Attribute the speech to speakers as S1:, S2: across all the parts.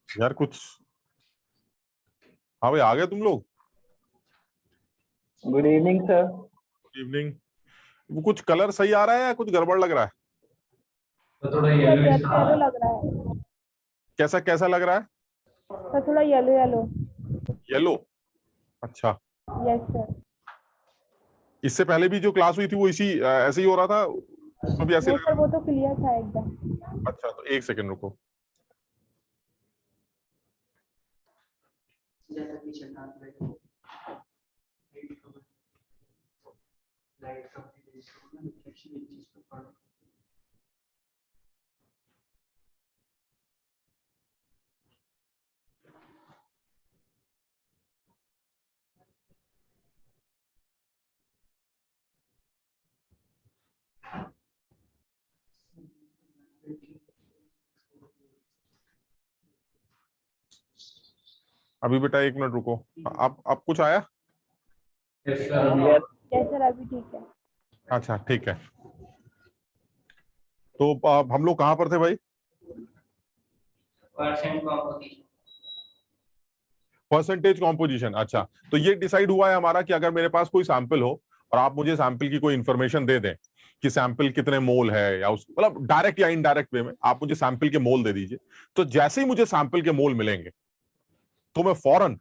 S1: यार कुछ, हाँ भाई आ गए तुम लोग।
S2: Good evening sir.
S1: Good evening. वो कुछ कलर सही आ रहा है या कुछ गड़बड़ लग रहा है?
S3: तो थोड़ा
S4: येलो
S3: येलो
S4: लग रहा है।
S1: कैसा कैसा लग रहा है?
S4: तो थोड़ा येलो येलो।
S1: येलो। अच्छा।
S4: Yes sir.
S1: इससे पहले भी जो क्लास हुई थी वो इसी ऐसे ही हो रहा था, उसमें भी ऐसे
S4: वो
S1: लग
S4: सर
S1: रहा
S4: वो तो क्लियर था एकदम।
S1: था? अच्छा तो एक सेकंड रुको। अभी बेटा एक मिनट रुको। अब कुछ आया?
S2: यस
S4: यस सर अभी ठीक है।
S1: अच्छा ठीक है। तो हम लोग कहाँ पर थे भाई? Percentage composition. अच्छा, तो ये डिसाइड हुआ है हमारा कि अगर मेरे पास कोई सैंपल हो और आप मुझे सैंपल की कोई इंफॉर्मेशन दे दें कि सैंपल कितने मोल है, या उस मतलब डायरेक्ट या इनडायरेक्ट वे में आप मुझे सैंपल के मोल दे दीजिए। तो जैसे ही मुझे सैंपल के मोल मिलेंगे तो मैं फौरन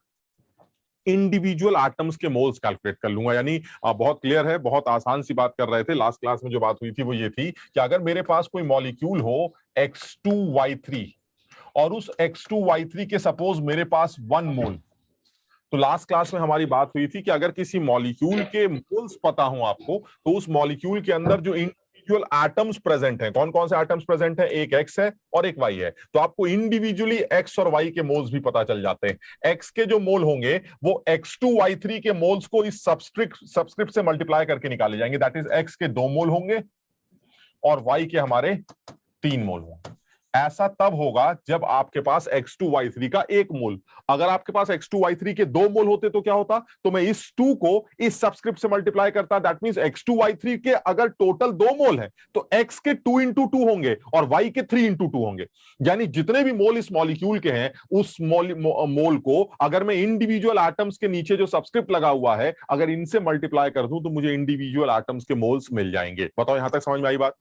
S1: इंडिविजुअल एटम्स के मोल्स कैलकुलेट कर लूंगा। यानी बहुत क्लियर है, बहुत आसान सी बात कर रहे थे। लास्ट क्लास में जो बात हुई थी वो ये थी कि अगर मेरे पास कोई मॉलिक्यूल हो X2Y3 और उस X2Y3 के सपोज मेरे पास 1 मोल, तो लास्ट क्लास में हमारी बात हुई थी कि अगर किसी मॉलिक्यूल के मोल्स पता हो आपको तो उस मॉलिक्यूल के अंदर जो इंडिविजुअल एटम्स प्रेजेंट हैं, कौन कौन से एटम्स प्रेजेंट हैं, एक एक्स है और एक वाई है, तो आपको इंडिविजुअली एक्स और वाई के मोल्स भी पता चल जाते हैं। एक्स के जो मोल होंगे वो X2Y3 के मोल्स को इस सबस्क्रिप्ट से मल्टीप्लाई करके निकाले जाएंगे। दैट इज एक्स के 2 मोल होंगे और वाई के हमारे 3 मोल होंगे। ऐसा तब होगा जब आपके पास X2Y3 का 1 मोल। अगर आपके पास X2Y3 के 2 मोल होते तो क्या होता? तो मैं इस 2 को इस सबस्क्रिप्ट से मल्टीप्लाई करता। दैट मींस X2Y3 के अगर टोटल 2 मोल है तो X के 2 इंटू 2 होंगे और Y के 3 इंटू 2 होंगे। यानी जितने भी मोल इस मॉलिक्यूल के हैं उस मोल को अगर मैं इंडिविजुअल एटम्स के नीचे जो सबस्क्रिप्ट लगा हुआ है अगर इनसे मल्टीप्लाई कर दूं तो मुझे इंडिविजुअल एटम्स के मोल्स मिल जाएंगे। बताओ यहां तक समझ में आई बात?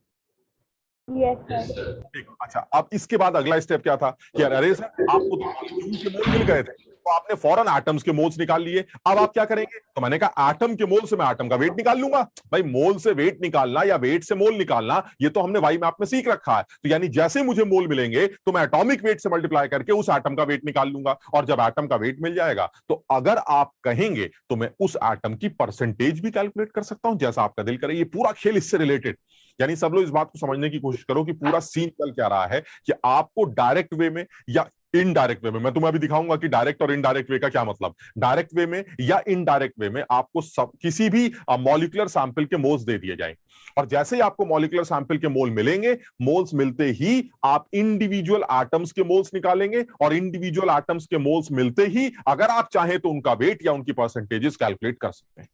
S4: Yes sir.
S1: ठीक। अच्छा, अब इसके बाद अगला स्टेप क्या था कि अरे सर आपको तो मॉलिक्यूल के मोल मिल गए थे तो आपने फौरन एटम्स के मोल्स निकाल लिए। अब आप क्या करेंगे? तो मैंने कहा एटम के मोल से मैं एटम का वेट निकाल लूंगा। भाई मोल से वेट निकालना या वेट से मोल निकालना ये तो हमने वाई मैप में सीख रखा है। तो यानी जैसे मुझे मोल मिलेंगे तो मैं एटॉमिक वेट से मल्टीप्लाई करके उस एटम का वेट निकाल लूंगा और जब एटम का वेट मिल जाएगा तो अगर आप कहेंगे तो मैं उस एटम की परसेंटेज भी कैलकुलेट कर सकता हूं जैसा आपका दिल करे। ये पूरा खेल इससे रिलेटेड। यानी सब लोग इस बात को समझने की कोशिश करो कि पूरा सीन चल क्या रहा है कि आपको डायरेक्ट वे में या इनडायरेक्ट वे में, मैं तुम्हें अभी दिखाऊंगा कि डायरेक्ट और इनडायरेक्ट वे का क्या मतलब। डायरेक्ट वे में या इनडायरेक्ट वे में आपको किसी भी मॉलिक्यूलर सैंपल के मोल्स दे दिए जाएं और जैसे ही आपको मॉलिक्यूलर सैंपल के मोल मिलेंगे, मोल्स मिलते ही आप इंडिविजुअल एटम्स के मोल्स निकालेंगे और इंडिविजुअल एटम्स के मोल्स मिलते ही अगर आप चाहें तो उनका वेट या उनकी परसेंटेजेस कैलकुलेट कर सकते हैं।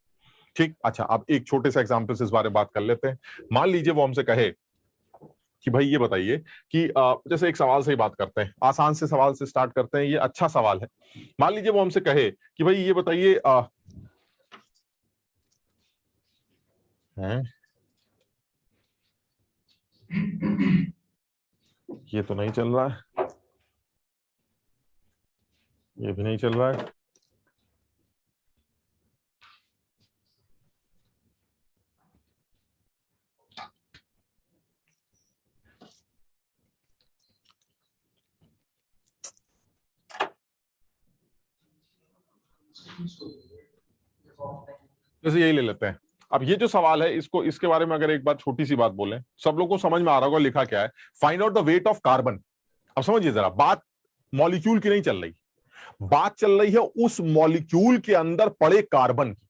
S1: ठीक। अच्छा, अब एक छोटे से एग्जांपल से इस बारे में बात कर लेते हैं। मान लीजिए वो हमसे कहे कि भाई ये बताइए कि जैसे एक सवाल से ही बात करते हैं, आसान से सवाल से स्टार्ट करते हैं, ये अच्छा सवाल है। मान लीजिए वो हमसे कहे कि भाई ये बताइए ये तो नहीं चल रहा है, ये भी नहीं चल रहा है। जैसे यही ले लेते हैं। अब ये जो सवाल है इसको, इसके बारे में अगर एक बात छोटी सी बात बोलें, सब लोगों को समझ में आ रहा होगा लिखा क्या है। Find out the weight of carbon. अब समझिए जरा, बात मॉलिक्यूल की नहीं चल रही, बात चल रही है उस मॉलिक्यूल के अंदर पड़े कार्बन की।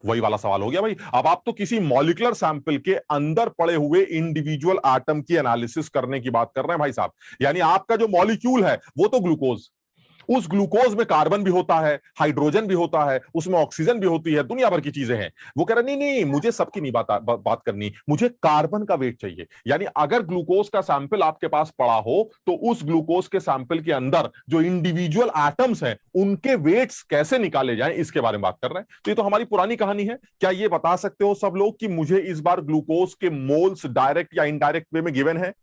S1: वही वाला सवाल हो गया भाई। अब आप तो किसी मॉलिक्यूलर सैंपल के अंदर पड़े हुए इंडिविजुअल एटम की एनालिसिस करने की बात कर रहे हैं भाई साहब। यानी आपका जो मॉलिक्यूल है वो तो ग्लूकोज, उस ग्लूकोज में कार्बन भी होता है, हाइड्रोजन भी होता है, उसमें ऑक्सीजन भी होती है, दुनिया भर की चीजें हैं। वो कह रहा नहीं नहीं, मुझे सबकी नहीं बात करनी, मुझे कार्बन का वेट चाहिए। यानी अगर ग्लूकोज का सैंपल आपके पास पड़ा हो तो उस ग्लूकोज के सैंपल के अंदर जो इंडिविजुअल एटम्स हैं उनके वेट्स कैसे निकाले जाएं, इसके बारे में बात कर रहे हैं। तो ये तो हमारी पुरानी कहानी है। क्या ये बता सकते हो सब लोग कि मुझे इस बार ग्लूकोज के मोल्स डायरेक्ट या इनडायरेक्ट वे में गिवन है?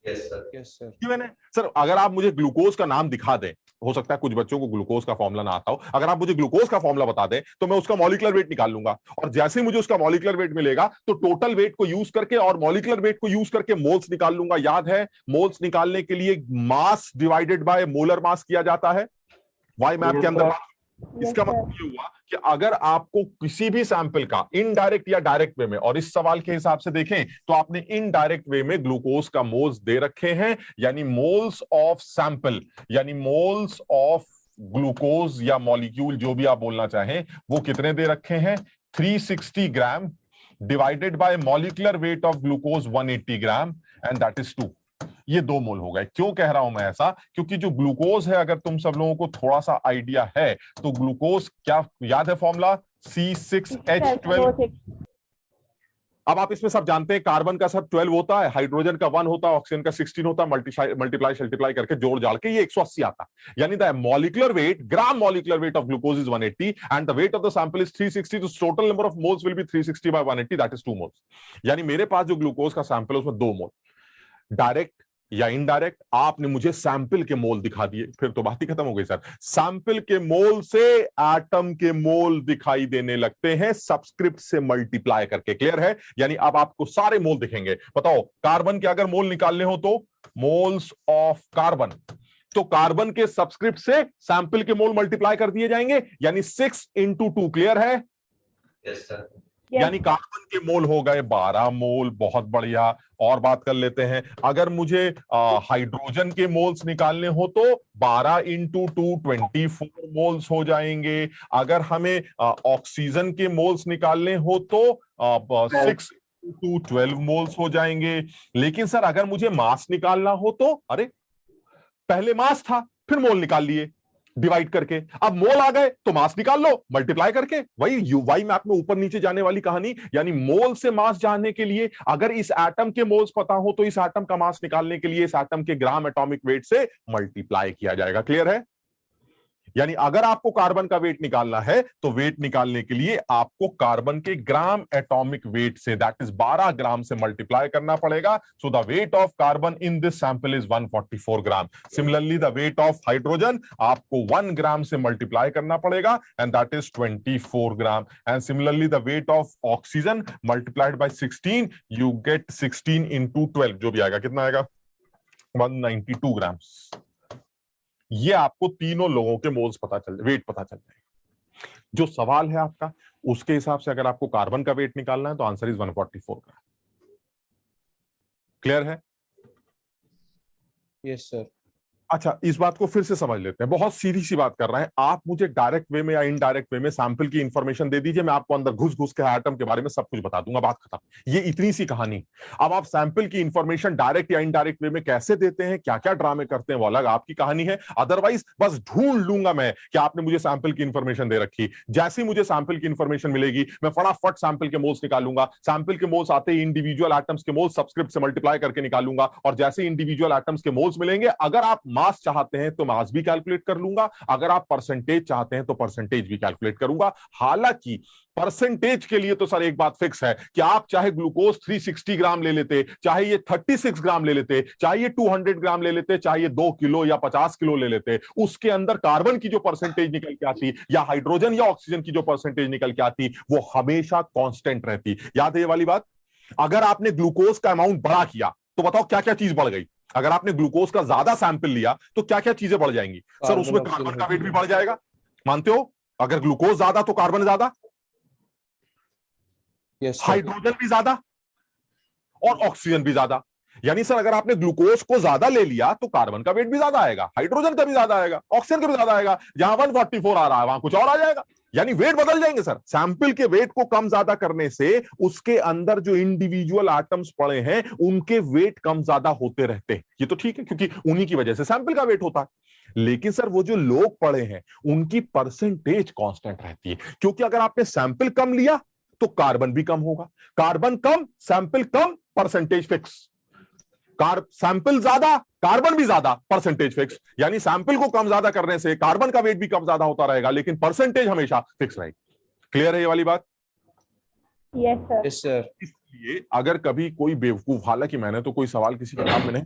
S3: Yes sir.
S2: Yes sir.
S1: Given है सर। अगर आप मुझे ग्लूकोज का नाम दिखा दें, हो सकता है कुछ बच्चों को ग्लूकोज का फॉर्मूला ना आता हो, अगर आप मुझे ग्लूकोज का फॉर्मूला बता दें तो मैं उसका मॉलिक्यूलर वेट निकाल लूंगा, और जैसे ही मुझे उसका मॉलिक्यूलर वेट मिलेगा तो टोटल वेट को यूज करके और मॉलिक्यूलर वेट को यूज करके मोल्स निकाल लूंगा। याद है, मोल्स निकालने के लिए mass divided by molar mass किया जाता है वाई मैप के अंदर। इसका मतलब ये हुआ कि अगर आपको किसी भी सैंपल का इनडायरेक्ट या डायरेक्ट वे में, और इस सवाल के हिसाब से देखें तो आपने इनडायरेक्ट वे में ग्लूकोज का मोल्स दे रखे हैं, यानी मोल्स ऑफ सैंपल, यानी मोल्स ऑफ ग्लूकोज या मॉलिक्यूल जो भी आप बोलना चाहें, वो कितने दे रखे हैं? 360 gram divided by molecular weight of glucose 180 gram and that is 2। ये 2 मोल हो गए। क्यों कह रहा हूं मैं ऐसा? क्योंकि जो ग्लूकोज है, अगर तुम सब लोगों को थोड़ा सा आइडिया है तो ग्लूकोज क्या याद है फॉर्मूला? C6H12। अब आप इसमें सब जानते हैं कार्बन का सब 12 होता है, हाइड्रोजन का 1 होता है, ऑक्सीजन का 16 होता है, मल्टीप्लाई करके जोड़ जाड़ के ये 180 आता है। यानी the molecular weight, gram molecular weight of glucose is 180 and the weight of the sample is 360, तो total number of moles will be 360 by 180, that is 2 moles. यानी मेरे पास जो ग्लूकोज का सैंपल है उसमें 2 मोल। डायरेक्ट या इनडायरेक्ट, आपने मुझे सैंपल के मोल दिखा दिए, फिर तो बात ही खत्म हो गई सर। सैंपल के मोल से एटम के मोल दिखाई देने लगते हैं सबस्क्रिप्ट से मल्टीप्लाई करके। क्लियर है? यानी अब आपको सारे मोल दिखेंगे। बताओ, कार्बन के अगर मोल निकालने हो तो मोल्स ऑफ कार्बन, तो कार्बन के सबस्क्रिप्ट से सैंपल के मोल मल्टीप्लाई कर दिए जाएंगे, यानी 6 into 2। क्लियर है?
S3: Yes sir.
S1: यानी कार्बन के मोल हो गए 12 मोल। बहुत बढ़िया। और बात कर लेते हैं, अगर मुझे हाइड्रोजन के मोल्स निकालने हो तो 12 into 2 24 मोल्स हो जाएंगे। अगर हमें ऑक्सीजन के मोल्स निकालने हो तो 6 into 12 मोल्स हो जाएंगे। लेकिन सर अगर मुझे मास निकालना हो तो, अरे पहले मास था फिर मोल निकाल लिए डिवाइड करके, अब मोल आ गए तो मास निकाल लो मल्टीप्लाई करके। वही वाई मैप में ऊपर नीचे जाने वाली कहानी। यानी मोल से मास जानने के लिए अगर इस एटम के मोल्स पता हो तो इस एटम का मास निकालने के लिए इस एटम के ग्राम एटॉमिक वेट से मल्टीप्लाई किया जाएगा। क्लियर है? यानी अगर आपको कार्बन का वेट निकालना है तो वेट निकालने के लिए आपको कार्बन के ग्राम एटॉमिक वेट से, दैट इज 12 ग्राम से मल्टीप्लाई करना पड़ेगा। So the weight of carbon in this sample is 144 gram. Similarly the weight of hydrogen आपको 1 ग्राम से मल्टीप्लाई करना पड़ेगा and that is 24 gram. And similarly the weight of oxygen multiplied by 16, you get 16 into 12, जो भी आएगा कितना आएगा? 192 ग्राम। ये आपको तीनों लोगों के मोल्स पता चल जाए, वेट पता चल जाएगा। जो सवाल है आपका उसके हिसाब से अगर आपको कार्बन का वेट निकालना है तो आंसर इज 144 ग्राम। क्लियर है?
S2: Yes sir.
S1: अच्छा, इस बात को फिर से समझ लेते हैं। बहुत सीधी सी बात कर रहे हैं। आप मुझे डायरेक्ट वे में या इनडायरेक्ट वे में सैंपल की इंफॉर्मेशन दे दीजिए, मैं आपको अंदर घुस घुस के एटम के बारे में सब कुछ बता दूंगा, बात खत्म। ये इतनी सी कहानी। अब आप सैंपल की इंफॉर्मेशन डायरेक्ट या इनडायरेक्ट वे में कैसे देते हैं, क्या क्या ड्रामे करते हैं, वो अलग आपकी कहानी है। अदरवाइज बस ढूंढ लूंगा मैं कि आपने मुझे सैंपल की इंफॉर्मेशन दे रखी। जैसे ही मुझे सैंपल की इंफॉर्मेशन मिलेगी मैं फटाफट सैंपल के मोल्स निकालूंगा। सैंपल के मोल्स आते ही इंडिविजुअल एटम्स के मोल्स सबस्क्रिप्ट से मल्टीप्लाई करके निकालूंगा, और जैसे इंडिविजुअल एटम्स के मोल्स मिलेंगे, अगर आप मास चाहते हैं तो मास भी कैलकुलेट कर लूंगा, अगर आप परसेंटेज चाहते हैं तो परसेंटेज भी कैलकुलेट करूंगा। हालांकि परसेंटेज के लिए तो सर एक बात फिक्स है कि आप चाहे ग्लूकोज 360 ग्राम ले लेते, चाहे ये 36 ग्राम ले लेते, चाहे ये 200 ग्राम ले लेते, चाहे ये 2 किलो या 50 किलो ले लेते, उसके अंदर कार्बन की जो परसेंटेज निकल के आती या हाइड्रोजन या ऑक्सीजन की जो परसेंटेज निकल के आती वो हमेशा कांस्टेंट रहती। याद है ये वाली बात? अगर आपने ग्लूकोज का अमाउंट बड़ा किया तो बताओ क्या क्या चीज बढ़ गई? अगर आपने ग्लूकोज का ज्यादा सैंपल लिया तो क्या क्या चीजें बढ़ जाएंगी? सर उसमें कार्बन का वेट भी बढ़ जाएगा, मानते हो? अगर ग्लूकोज ज्यादा तो कार्बन ज्यादा, हाइड्रोजन भी ज्यादा और ऑक्सीजन भी ज्यादा। यानी सर अगर आपने ग्लूकोज को ज्यादा ले लिया तो कार्बन का वेट भी ज्यादा आएगा, हाइड्रोजन का भी ज्यादा आएगा, ऑक्सीजन का भी ज्यादा आएगा। जहां 144 आ रहा है वहां कुछ और आ जाएगा, यानी वेट बदल जाएंगे सर। सैंपल के वेट को कम ज्यादा करने से उसके अंदर जो इंडिविजुअल एटम्स पड़े हैं उनके वेट कम ज्यादा होते रहते हैं। ये तो ठीक है क्योंकि उन्हीं की वजह से सैंपल का वेट होता है। लेकिन सर वो जो लोग पड़े हैं उनकी परसेंटेज कांस्टेंट रहती है, क्योंकि अगर आपने सैंपल कम लिया तो कार्बन भी कम होगा, कार्बन कम सैंपल कम परसेंटेज फिक्स, सैंपल ज्यादा कार्बन भी ज्यादा परसेंटेज फिक्स। यानी सैंपल को कम ज्यादा करने से कार्बन का वेट भी कम ज्यादा होता रहेगा, लेकिन परसेंटेज हमेशा फिक्स रहेगी। क्लियर है ये वाली बात?
S4: Yes sir.
S2: Yes sir.
S1: इसलिए अगर कभी कोई बेवकूफ, हालांकि मैंने तो कोई सवाल किसी किताब में नहीं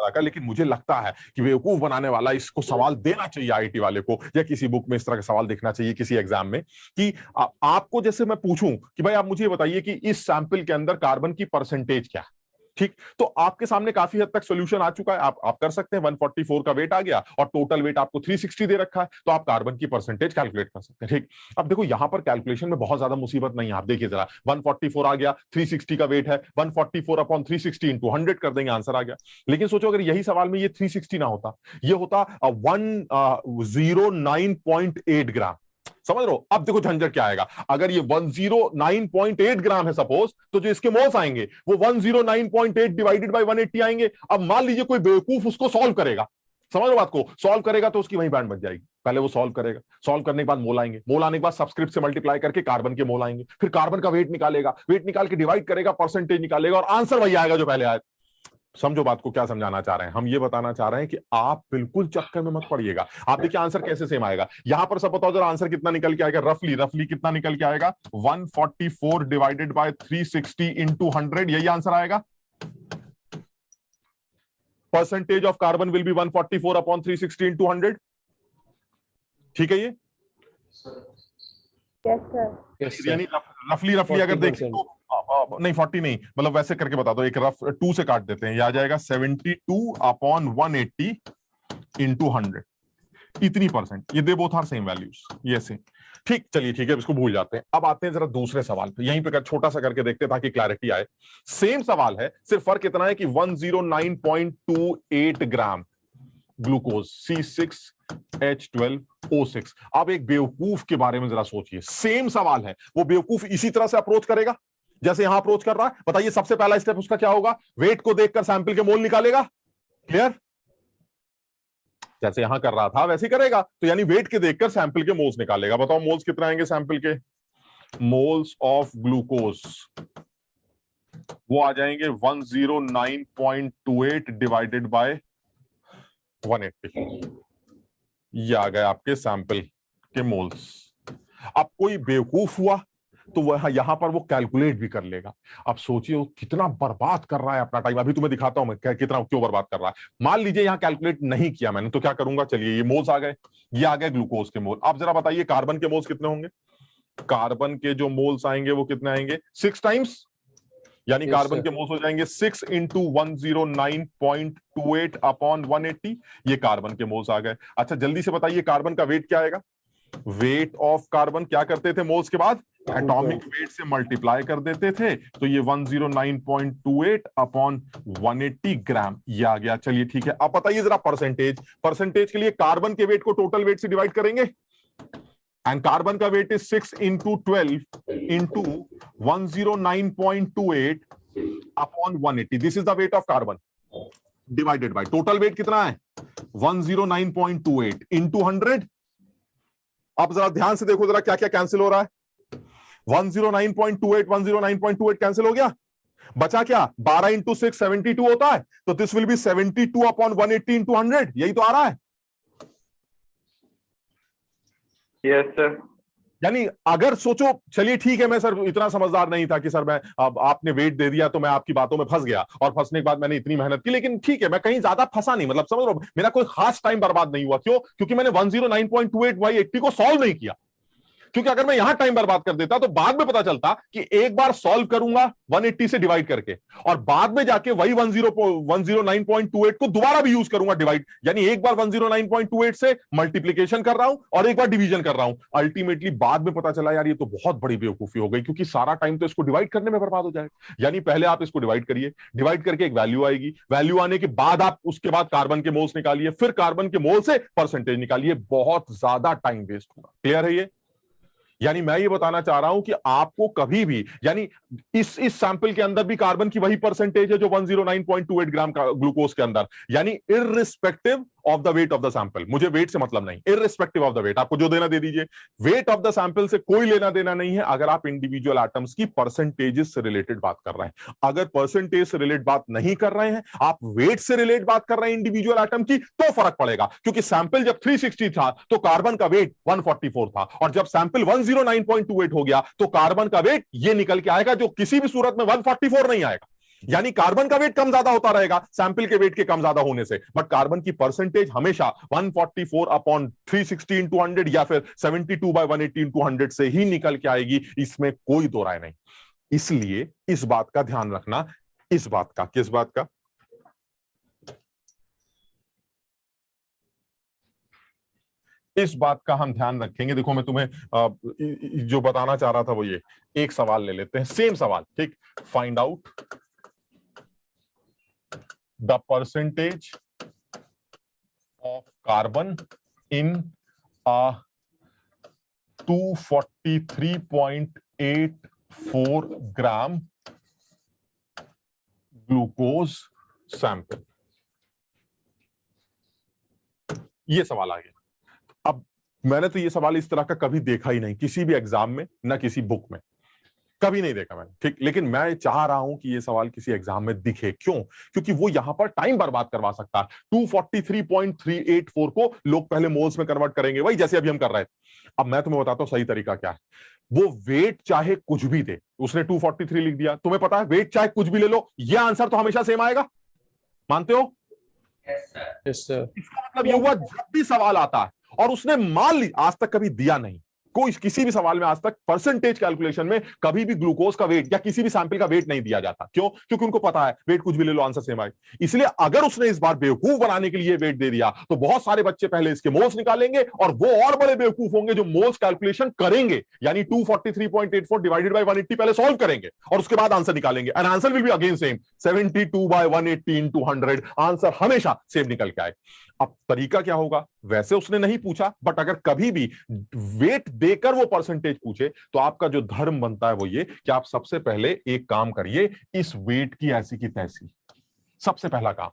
S1: रखा, लेकिन मुझे लगता है कि बेवकूफ बनाने वाला इसको सवाल देना चाहिए आईआईटी वाले को, या किसी बुक में इस तरह का सवाल देखना चाहिए किसी एग्जाम में, कि आपको जैसे मैं पूछूं कि भाई आप मुझे बताइए कि इस सैंपल के अंदर कार्बन की परसेंटेज क्या है, ठीक, तो आपके सामने काफी हद तक सॉल्यूशन आ चुका है, आप कर सकते हैं। 144 का वेट आ गया और टोटल वेट आपको 360 दे रखा है, तो आप कार्बन की परसेंटेज कैलकुलेट कर सकते हैं। ठीक, अब देखो यहां पर कैलकुलेशन में बहुत ज्यादा मुसीबत नहीं है। आप देखिए जरा, 144 आ गया, 360 का वेट है, 144 अपॉन 360 इंटू 100 कर देंगे, आंसर आ गया। लेकिन सोचो अगर यही सवाल में ये 360 ना होता, ये होता 109.8 ग्राम, समझ रहे हो? अब देखो झंझट क्या आएगा। अगर ये 109.8 ग्राम है सपोज, तो जो इसके मोल्स आएंगे वो 109.8 डिवाइडेड बाय 180 आएंगे। अब मान लीजिए कोई बेवकूफ उसको सॉल्व करेगा, समझ लो बात को, सॉल्व करेगा तो उसकी वही बैंड बच जाएगी। पहले वो सॉल्व करेगा, सॉल्व करने के बाद मोल आएंगे, मोल आने के बाद सबस्क्रिप्ट से मल्टीप्लाई करके कार्बन के मोल आएंगे, फिर कार्बन का वेट निकालेगा, वेट निकाल के डिवाइड करेगा, परसेंटेज निकालेगा और आंसर वही आएगा जो पहले आया। समझो बात को, क्या समझाना चाह रहे हैं हम? ये बताना चाह रहे हैं कि आप बिल्कुल चक्कर में मत पड़िएगा। आप देखिए आंसर कैसे सेम आएगा। यहां पर सब बताओ जरा, आंसर कितना निकल के आएगा? रफली कितना निकल के आएगा? 144 डिवाइडेड बाय 360 इंटू 100, यही आंसर आएगा। Percentage of carbon will be 144 upon 360 into 100। ठीक है ये?
S4: Yes sir.
S1: यानी रफली अगर देखें तो नहीं 40 नहीं, मतलब वैसे करके बता दो, एक रफ 2 से काट देते हैं, ये आ जाएगा 72 अपॉन 180 इंटू 100, इतनी परसेंट। ये they both are same values, ये सेम। ठीक, चलिए ठीक है, इसको भूल जाते हैं। अब आते हैं जरा दूसरे सवाल पे, यहीं पे छोटा सा करके देखते हैं ताकि क्लैरिटी आए। सेम सवाल है, सिर्फ फर्क इतना है कि 109.28 ग्राम ग्लूकोज C6H12O6। अब एक बेवकूफ के बारे में जरा सोचिए, सेम सवाल है, वो बेवकूफ इसी तरह से अप्रोच करेगा जैसे यहां अप्रोच कर रहा है। बताइए सबसे पहला स्टेप उसका क्या होगा? वेट को देखकर सैंपल के मोल निकालेगा। क्लियर? जैसे यहां कर रहा था वैसे ही करेगा, तो यानी वेट के देखकर सैंपल के मोल्स निकालेगा। बताओ मोल्स कितना आएंगे सैंपल के? मोल्स ऑफ ग्लूकोज वो आ जाएंगे 109.28 डिवाइडेड बाय 180। ये आ गए आपके सैंपल के मोल्स। अब कोई बेवकूफ हुआ तो वह यहां पर वो कैलकुलेट भी कर लेगा। अब सोचिए वो कितना बर्बाद कर रहा है अपना टाइम। अभी तुम्हें दिखाता हूं मैं कितना क्यों बर्बाद कर रहा है। मान लीजिए यहां कैलकुलेट नहीं किया मैंने, तो क्या करूंगा? चलिए ये मोल्स आ गए, ये आ गए ग्लूकोज के मोल। अब जरा बताइए कार्बन के मोल्स कितने होंगे? कार्बन के जो मोल्स आएंगे वो कितने आएंगे? 6 टाइम्स, यानी
S2: Yes,
S1: कार्बन
S2: sir.
S1: के मोल्स हो जाएंगे 6 इंटू 109.28 अपॉन 180। ये कार्बन के मोल्स आ गए। अच्छा जल्दी से बताइए कार्बन का वेट क्या आएगा? वेट ऑफ कार्बन क्या करते थे मोल्स के बाद? एटॉमिक वेट से मल्टीप्लाई कर देते थे, तो ये 109.28 अपॉन 180 ग्राम ये आ गया। चलिए ठीक है, अब बताइए जरा परसेंटेज। परसेंटेज के लिए कार्बन के वेट को टोटल वेट से डिवाइड करेंगे, एंड कार्बन का weight is 6 into 12 into 109.28 upon 180। This is the weight of carbon divided by total weight कितना है? 109.28 इंटू 100। अब जरा ध्यान से देखो जरा क्या क्या कैंसिल हो रहा है। 109.28 कैंसिल हो गया, बचा क्या? 12 इंटू 6 72 होता है, तो this will B 72 upon 180 into 100। यही तो आ रहा है।
S2: Yes sir.
S1: यानी अगर सोचो, चलिए ठीक है, मैं सर इतना समझदार नहीं था कि सर मैं अब आपने वेट दे दिया तो मैं आपकी बातों में फंस गया, और फंसने के बाद मैंने इतनी मेहनत की, लेकिन ठीक है मैं कहीं ज्यादा फंसा नहीं, मतलब समझ रहे हो, मेरा कोई खास टाइम बर्बाद नहीं हुआ। क्यों? क्योंकि मैंने 109.28 बाई 80 को सॉल्व नहीं किया। क्योंकि अगर मैं यहां टाइम बर्बाद कर देता तो बाद में पता चलता कि एक बार सॉल्व करूंगा 180 से डिवाइड करके, और बाद में जाके वही 109.28 को दोबारा भी यूज करूंगा डिवाइड। यानी एक बार 109.28 से मल्टीप्लीकेशन कर रहा हूं और एक बार डिवीजन कर रहा हूं। अल्टीमेटली बाद में पता चला यार ये तो बहुत बड़ी बेवकूफी हो गई, क्योंकि सारा टाइम तो इसको डिवाइड करने में बर्बाद हो जाएगा। यानी पहले आप इसको डिवाइड करिए, डिवाइड करके एक वैल्यू आएगी, वैल्यू आने के बाद आप उसके बाद कार्बन के मोल्स निकालिए, फिर कार्बन के मोल से परसेंटेज निकालिए। बहुत ज्यादा टाइम वेस्ट होगा। क्लियर है ये? यानी मैं ये बताना चाह रहा हूं कि आपको कभी भी, यानी इस सैंपल के अंदर भी कार्बन की वही परसेंटेज है जो 109.28 ग्राम का ग्लूकोज के अंदर, यानी irrespective of the weight of the sample, मुझे वेट से मतलब नहीं, इररिस्पेक्टिव ऑफ द वेट, आपको जो देना दे दीजिए, वेट ऑफ द सैंपल से कोई लेना देना नहीं है अगर आप इंडिविजुअल एटम्स की परसेंटेजेस से रिलेटेड बात कर रहे हैं। अगर परसेंटेज से रिलेटेड बात नहीं कर रहे हैं, आप वेट से रिलेटेड बात कर रहे हैं इंडिविजुअल एटम की, तो फर्क पड़ेगा, क्योंकि सैंपल जब 360 था तो कार्बन का वेट 144 था, और जब सैंपल 109.28 हो गया तो कार्बन का वेट ये निकल के आएगा, जो किसी भी सूरत में 144 नहीं आएगा। यानी कार्बन का वेट कम ज्यादा होता रहेगा सैंपल के वेट के कम ज्यादा होने से, बट कार्बन की परसेंटेज हमेशा 144 अपॉन 360 इंटू 100 या फिर 72/180 इंटू 100 से ही निकल के आएगी, इसमें कोई दो राय नहीं। इसलिए इस बात का ध्यान रखना, इस बात का, किस बात का, इस बात का हम ध्यान रखेंगे। देखो मैं तुम्हें जो बताना चाह रहा था वो ये, एक सवाल ले लेते हैं, सेम सवाल, ठीक, find out the percentage of carbon in a 243.84 gram glucose sample. ये सवाल आ गया। अब मैंने तो ये सवाल इस तरह का कभी देखा ही नहीं किसी भी एग्जाम में, ना किसी बुक में, कभी नहीं देखा मैंने, ठीक, लेकिन मैं चाह रहा हूं कि ये सवाल किसी एग्जाम में दिखे। क्यों? क्योंकि वो यहां पर टाइम बर्बाद करवा सकता है। 243.384 को लोग पहले मोल्स में कन्वर्ट करेंगे, वही जैसे अभी हम कर रहे थे। अब मैं तुम्हें बताता हूं सही तरीका क्या है। वो वेट चाहे कुछ भी दे, उसने 243 लिख दिया, तुम्हें पता है वेट चाहे कुछ भी ले लो, ये आंसर तो हमेशा सेम आएगा, मानते हो?
S3: Yes, sir.
S1: इसका मतलब ये हुआ जब भी सवाल आता है और उसने मान ली, आज तक कभी दिया नहीं, कोई किसी भी सवाल में आज तक परसेंटेज कैलकुलेशन में कभी भी ग्लूकोज का वेट या किसी भी सैंपल का वेट नहीं दिया जाता। क्यों? क्योंकि उनको पता है वेट कुछ भी ले लो आंसर सेम आए। इसलिए अगर उसने इस बार बेवकूफ बनाने के लिए वेट दे दिया तो बहुत सारे बच्चे पहले इसके मोल्स निकालेंगे और वो और बड़े बेवकूफ होंगे जो मोल्स कैलकुलेशन करेंगे, यानी 243.84 डिवाइडेड बाय 180 पहले सॉल्व करेंगे और उसके बाद आंसर निकालेंगे, and answer will be again same, 72/180 into 100, answer हमेशा सेम निकल के आए। अब तरीका क्या होगा? वैसे उसने नहीं पूछा, बट अगर कभी भी वेट देकर वो परसेंटेज पूछे तो आपका जो धर्म बनता है वो ये कि आप सबसे पहले एक काम करिए, इस वेट की ऐसी की तैसी, सबसे पहला काम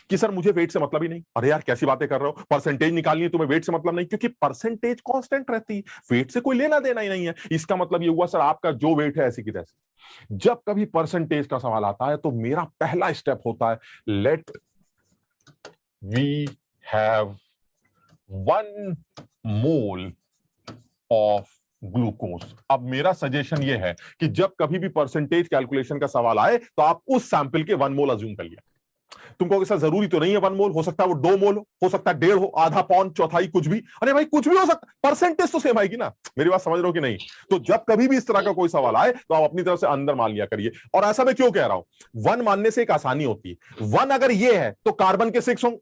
S1: कि सर मुझे वेट से मतलब ही नहीं। अरे यार कैसी बातें कर रहे हो, परसेंटेज निकालनी है तुम्हें, वेट से मतलब नहीं, क्योंकि परसेंटेज कांस्टेंट रहती है, वेट से कोई लेना देना ही नहीं है। इसका मतलब ये हुआ सर आपका जो वेट है ऐसी की तैसी। जब कभी परसेंटेज का सवाल आता है तो मेरा पहला स्टेप होता है, let we have 1 mole of glucose. अब मेरा सजेशन यह है कि जब कभी भी परसेंटेज कैलकुलेशन का सवाल आए तो आप उस सैंपल के 1 मोल अज्यूम कर लिया। तुम कहोगे सर जरूरी तो नहीं है 1 मोल, हो सकता है वो 2 मोल हो सकता है 1.5 हो, आधा पौन, चौथाई, कुछ भी। अरे भाई कुछ भी हो सकता, परसेंटेज तो सेम आएगी ना, मेरी बात समझ रहे हो कि नहीं? तो जब कभी भी इस तरह का कोई सवाल आए तो आप अपनी तरफ से अंदर मान लिया करिए। और ऐसा मैं क्यों कह रहा हूं, 1 मानने से एक आसानी होती है। 1 अगर ये है तो कार्बन के 6 होंगे,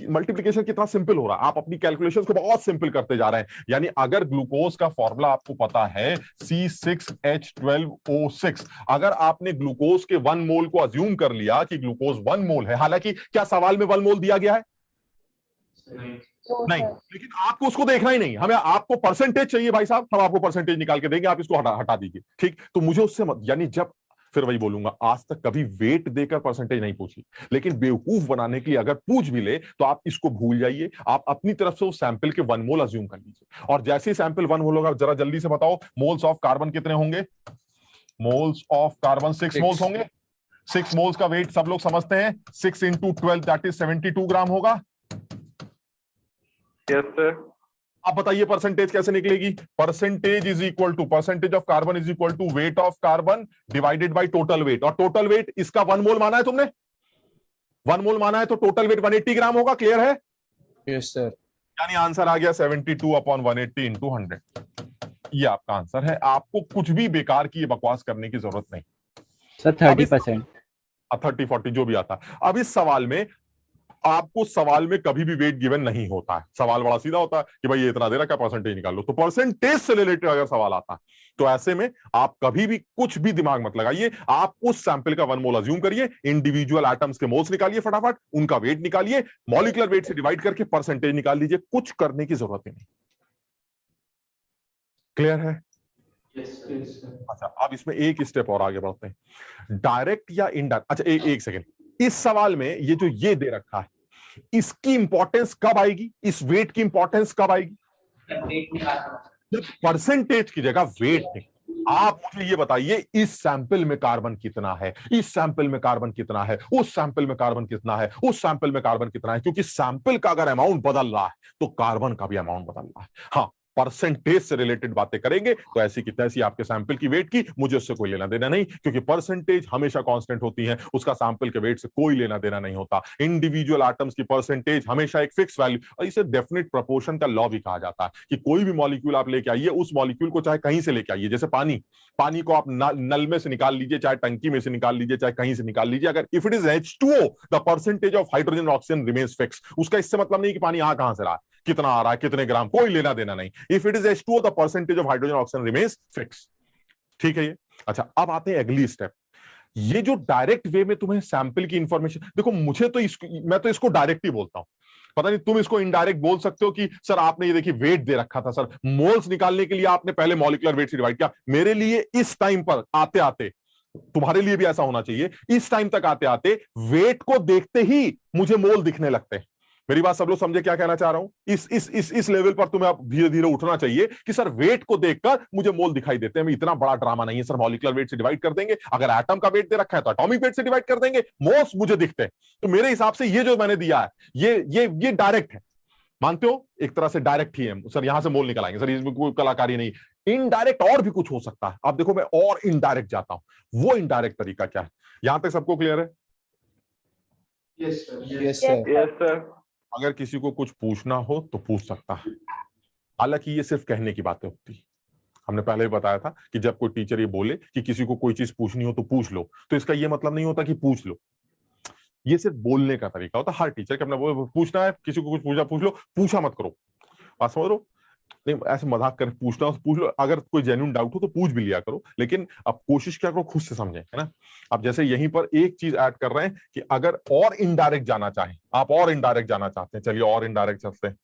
S1: मल्टीप्लीकेशन कितना सिंपल हो रहा है, आप अपनी कैलकुलेशन को बहुत सिंपल करते जा रहे हैं। यानी अगर ग्लूकोज का फॉर्मूला आपको पता है C6H12O6, अगर आपने ग्लूकोज के 1 मोल को अज्यूम कर लिया कि ग्लूकोज 1 मोल है, हालांकि क्या सवाल में 1 मोल दिया गया है? नहीं, लेकिन आपको उसको देखना ही नहीं, हमें आपको परसेंटेज चाहिए भाई साहब, हम आपको परसेंटेज निकाल के देंगे, आप इसको हटा दीजिए, ठीक। तो मुझे उससे यानी जब, फिर वही बोलूंगा, आज तक कभी वेट देकर परसेंटेज नहीं पूछी, लेकिन बेवकूफ बनाने के लिए अगर पूछ भी ले तो आप इसको भूल जाइए, आप अपनी तरफ से उस सैंपल के 1 मोल अज्यूम कर लीजिए। और जैसे ही सैंपल 1 मोल होगा, जरा जल्दी से बताओ मोल्स ऑफ कार्बन कितने होंगे? मोल्स ऑफ कार्बन 6 मोल्स होंगे। 6 मोल्स का वेट सब लोग समझते हैं, 6 इंटू 12 दैट इज 72 ग्राम होगा।
S2: Yes sir.
S1: अब बताइए परसेंटेज कैसे निकलेगी? Percentage is equal to, percentage of carbon is equal to weight of carbon divided by total weight, और टोटल वेट इसका 1 मोल माना है तुमने, 1 मोल माना है तो टोटल वेट 180 ग्राम होगा। क्लियर है?
S3: Yes sir.
S1: यानी आंसर आ गया 72/180 इंटू 100। ये आपका आंसर है, आपको कुछ भी बेकार की बकवास करने की जरूरत नहीं
S5: सर। 30%,
S1: 30-40 जो भी आता। अब इस सवाल में आपको सवाल में कभी भी वेट गिवन नहीं होता है, सवाल बड़ा सीधा होता है कि भाई ये इतना दे रहा, क्या परसेंटेज निकाल लो। तो परसेंटेज से रिलेटेड अगर सवाल आता है तो ऐसे में आप कभी भी कुछ भी दिमाग मत लगाइए, आप उस सैंपल का 1 मोल अज्यूम करिए, इंडिविजुअल एटम्स के मोल्स निकालिए, फटाफट उनका वेट निकालिए, मॉलिक्यूलर वेट से डिवाइड करके परसेंटेज निकाल लीजिए, कुछ करने की जरूरत ही नहीं। क्लियर है? अच्छा, अब इसमें एक स्टेप और आगे बढ़ते हैं, डायरेक्ट या इनडायरेक्ट। अच्छा एक सेकेंड, इस सवाल में ये जो ये दे रखा है, इसकी इंपॉर्टेंस कब आएगी, इस वेट की इंपॉर्टेंस कब आएगी, जब परसेंटेज की जगह वेट है। आप मुझे ये बताइए इस सैंपल में कार्बन कितना है, इस सैंपल में कार्बन कितना है, उस सैंपल में कार्बन कितना है, उस सैंपल में कार्बन कितना है, क्योंकि सैंपल का अगर अमाउंट बदल रहा है तो कार्बन का भी अमाउंट बदल रहा है। हाँ, परसेंटेज से रिलेटेड बातें करेंगे तो ऐसी की तैसी आपके सैंपल की वेट की मुझे उससे कोई लेना देना नहीं, क्योंकि परसेंटेज हमेशा कांस्टेंट होती है, उसका सैंपल के वेट से कोई लेना देना नहीं होता। इंडिविजुअल एटम्स की परसेंटेज हमेशा एक फिक्स वैल्यू, और इसे डेफिनेट प्रोपोर्शन का लॉ भी कहा जाता है कि कोई भी मॉलिक्यूल आप लेके आइए, उस मॉलिक्यूल को चाहे कहीं से लेके आइए, जैसे पानी को आप नल में से निकाल लीजिए, चाहे टंकी में से निकाल लीजिए, चाहे कहीं से निकाल लीजिए, अगर if it is H2O the percentage of hydrogen oxygen remains fix. उसका इससे मतलब नहीं कि पानी आ कहां से रहा है, कितना आ रहा है, कितने ग्राम, कोई लेना देना नहीं। If it is H2O the percentage of hydrogen oxygen remains fix. ठीक है ये। अच्छा, अब आते हैं अगली स्टेप। ये जो डायरेक्ट वे में तुम्हें सैंपल की इंफॉर्मेशन, देखो मुझे तो मैं तो इसको डायरेक्ट ही बोलता हूं, पता नहीं तुम इसको इनडायरेक्ट बोल सकते हो कि सर आपने ये देखिए वेट दे रखा था, सर मोल्स निकालने के लिए आपने पहले मॉलिक्यूलर वेट से डिवाइड किया। मेरे लिए इस टाइम पर आते आते, तुम्हारे लिए भी ऐसा होना चाहिए, इस टाइम तक आते आते वेट को देखते ही मुझे मोल दिखने लगते हैं। मेरी बात सब लोग समझे क्या कहना चाह रहा हूं? इस लेवल पर तुम्हें अब धीरे धीरे उठना चाहिए कि सर वेट को देखकर मुझे मोल दिखाई देते हैं। इतना बड़ा ड्रामा नहीं है सर, मॉलिक्यूलर वेट से डिवाइड कर देंगे, अगर एटम का वेट दे रखा है तो एटॉमिक वेट से डिवाइड कर देंगे, मोल्स मुझे दिखते हैं। तो मेरे हिसाब से ये जो मैंने दिया है ये डायरेक्ट है, मानते हो? एक तरह से डायरेक्ट ही है सर, यहां से मोल निकल आएंगे सर, इसमें कोई कलाकारी नहीं। इनडायरेक्ट और भी कुछ हो सकता है। अब देखो मैं और इनडायरेक्ट जाता हूं, वो इनडायरेक्ट तरीका क्या है, यहां तक सबको क्लियर है?
S3: Yes, sir.
S2: Yes, sir.
S1: अगर किसी को कुछ पूछना हो तो पूछ सकता है, हालांकि ये सिर्फ कहने की बातें होती है। हमने पहले भी बताया था कि जब कोई टीचर ये बोले कि किसी को कोई चीज पूछनी हो तो पूछ लो, तो इसका ये मतलब नहीं होता कि पूछ लो, ये सिर्फ बोलने का तरीका होता है। हर टीचर के अपना पूछना है, किसी को कुछ पूछना पूछ लो, पूछा मत करो, बात समझ लो? नहीं ऐसे मजाक कर पूछना हो तो पूछ लो, अगर कोई जेन्युइन डाउट हो तो पूछ भी लिया करो, लेकिन अब कोशिश क्या करो खुद से समझें, है ना? अब जैसे यहीं पर एक चीज ऐड कर रहे हैं कि अगर और इनडायरेक्ट जाना चाहें, आप और इनडायरेक्ट जाना चाहते हैं, चलिए और इनडायरेक्ट चलते हैं।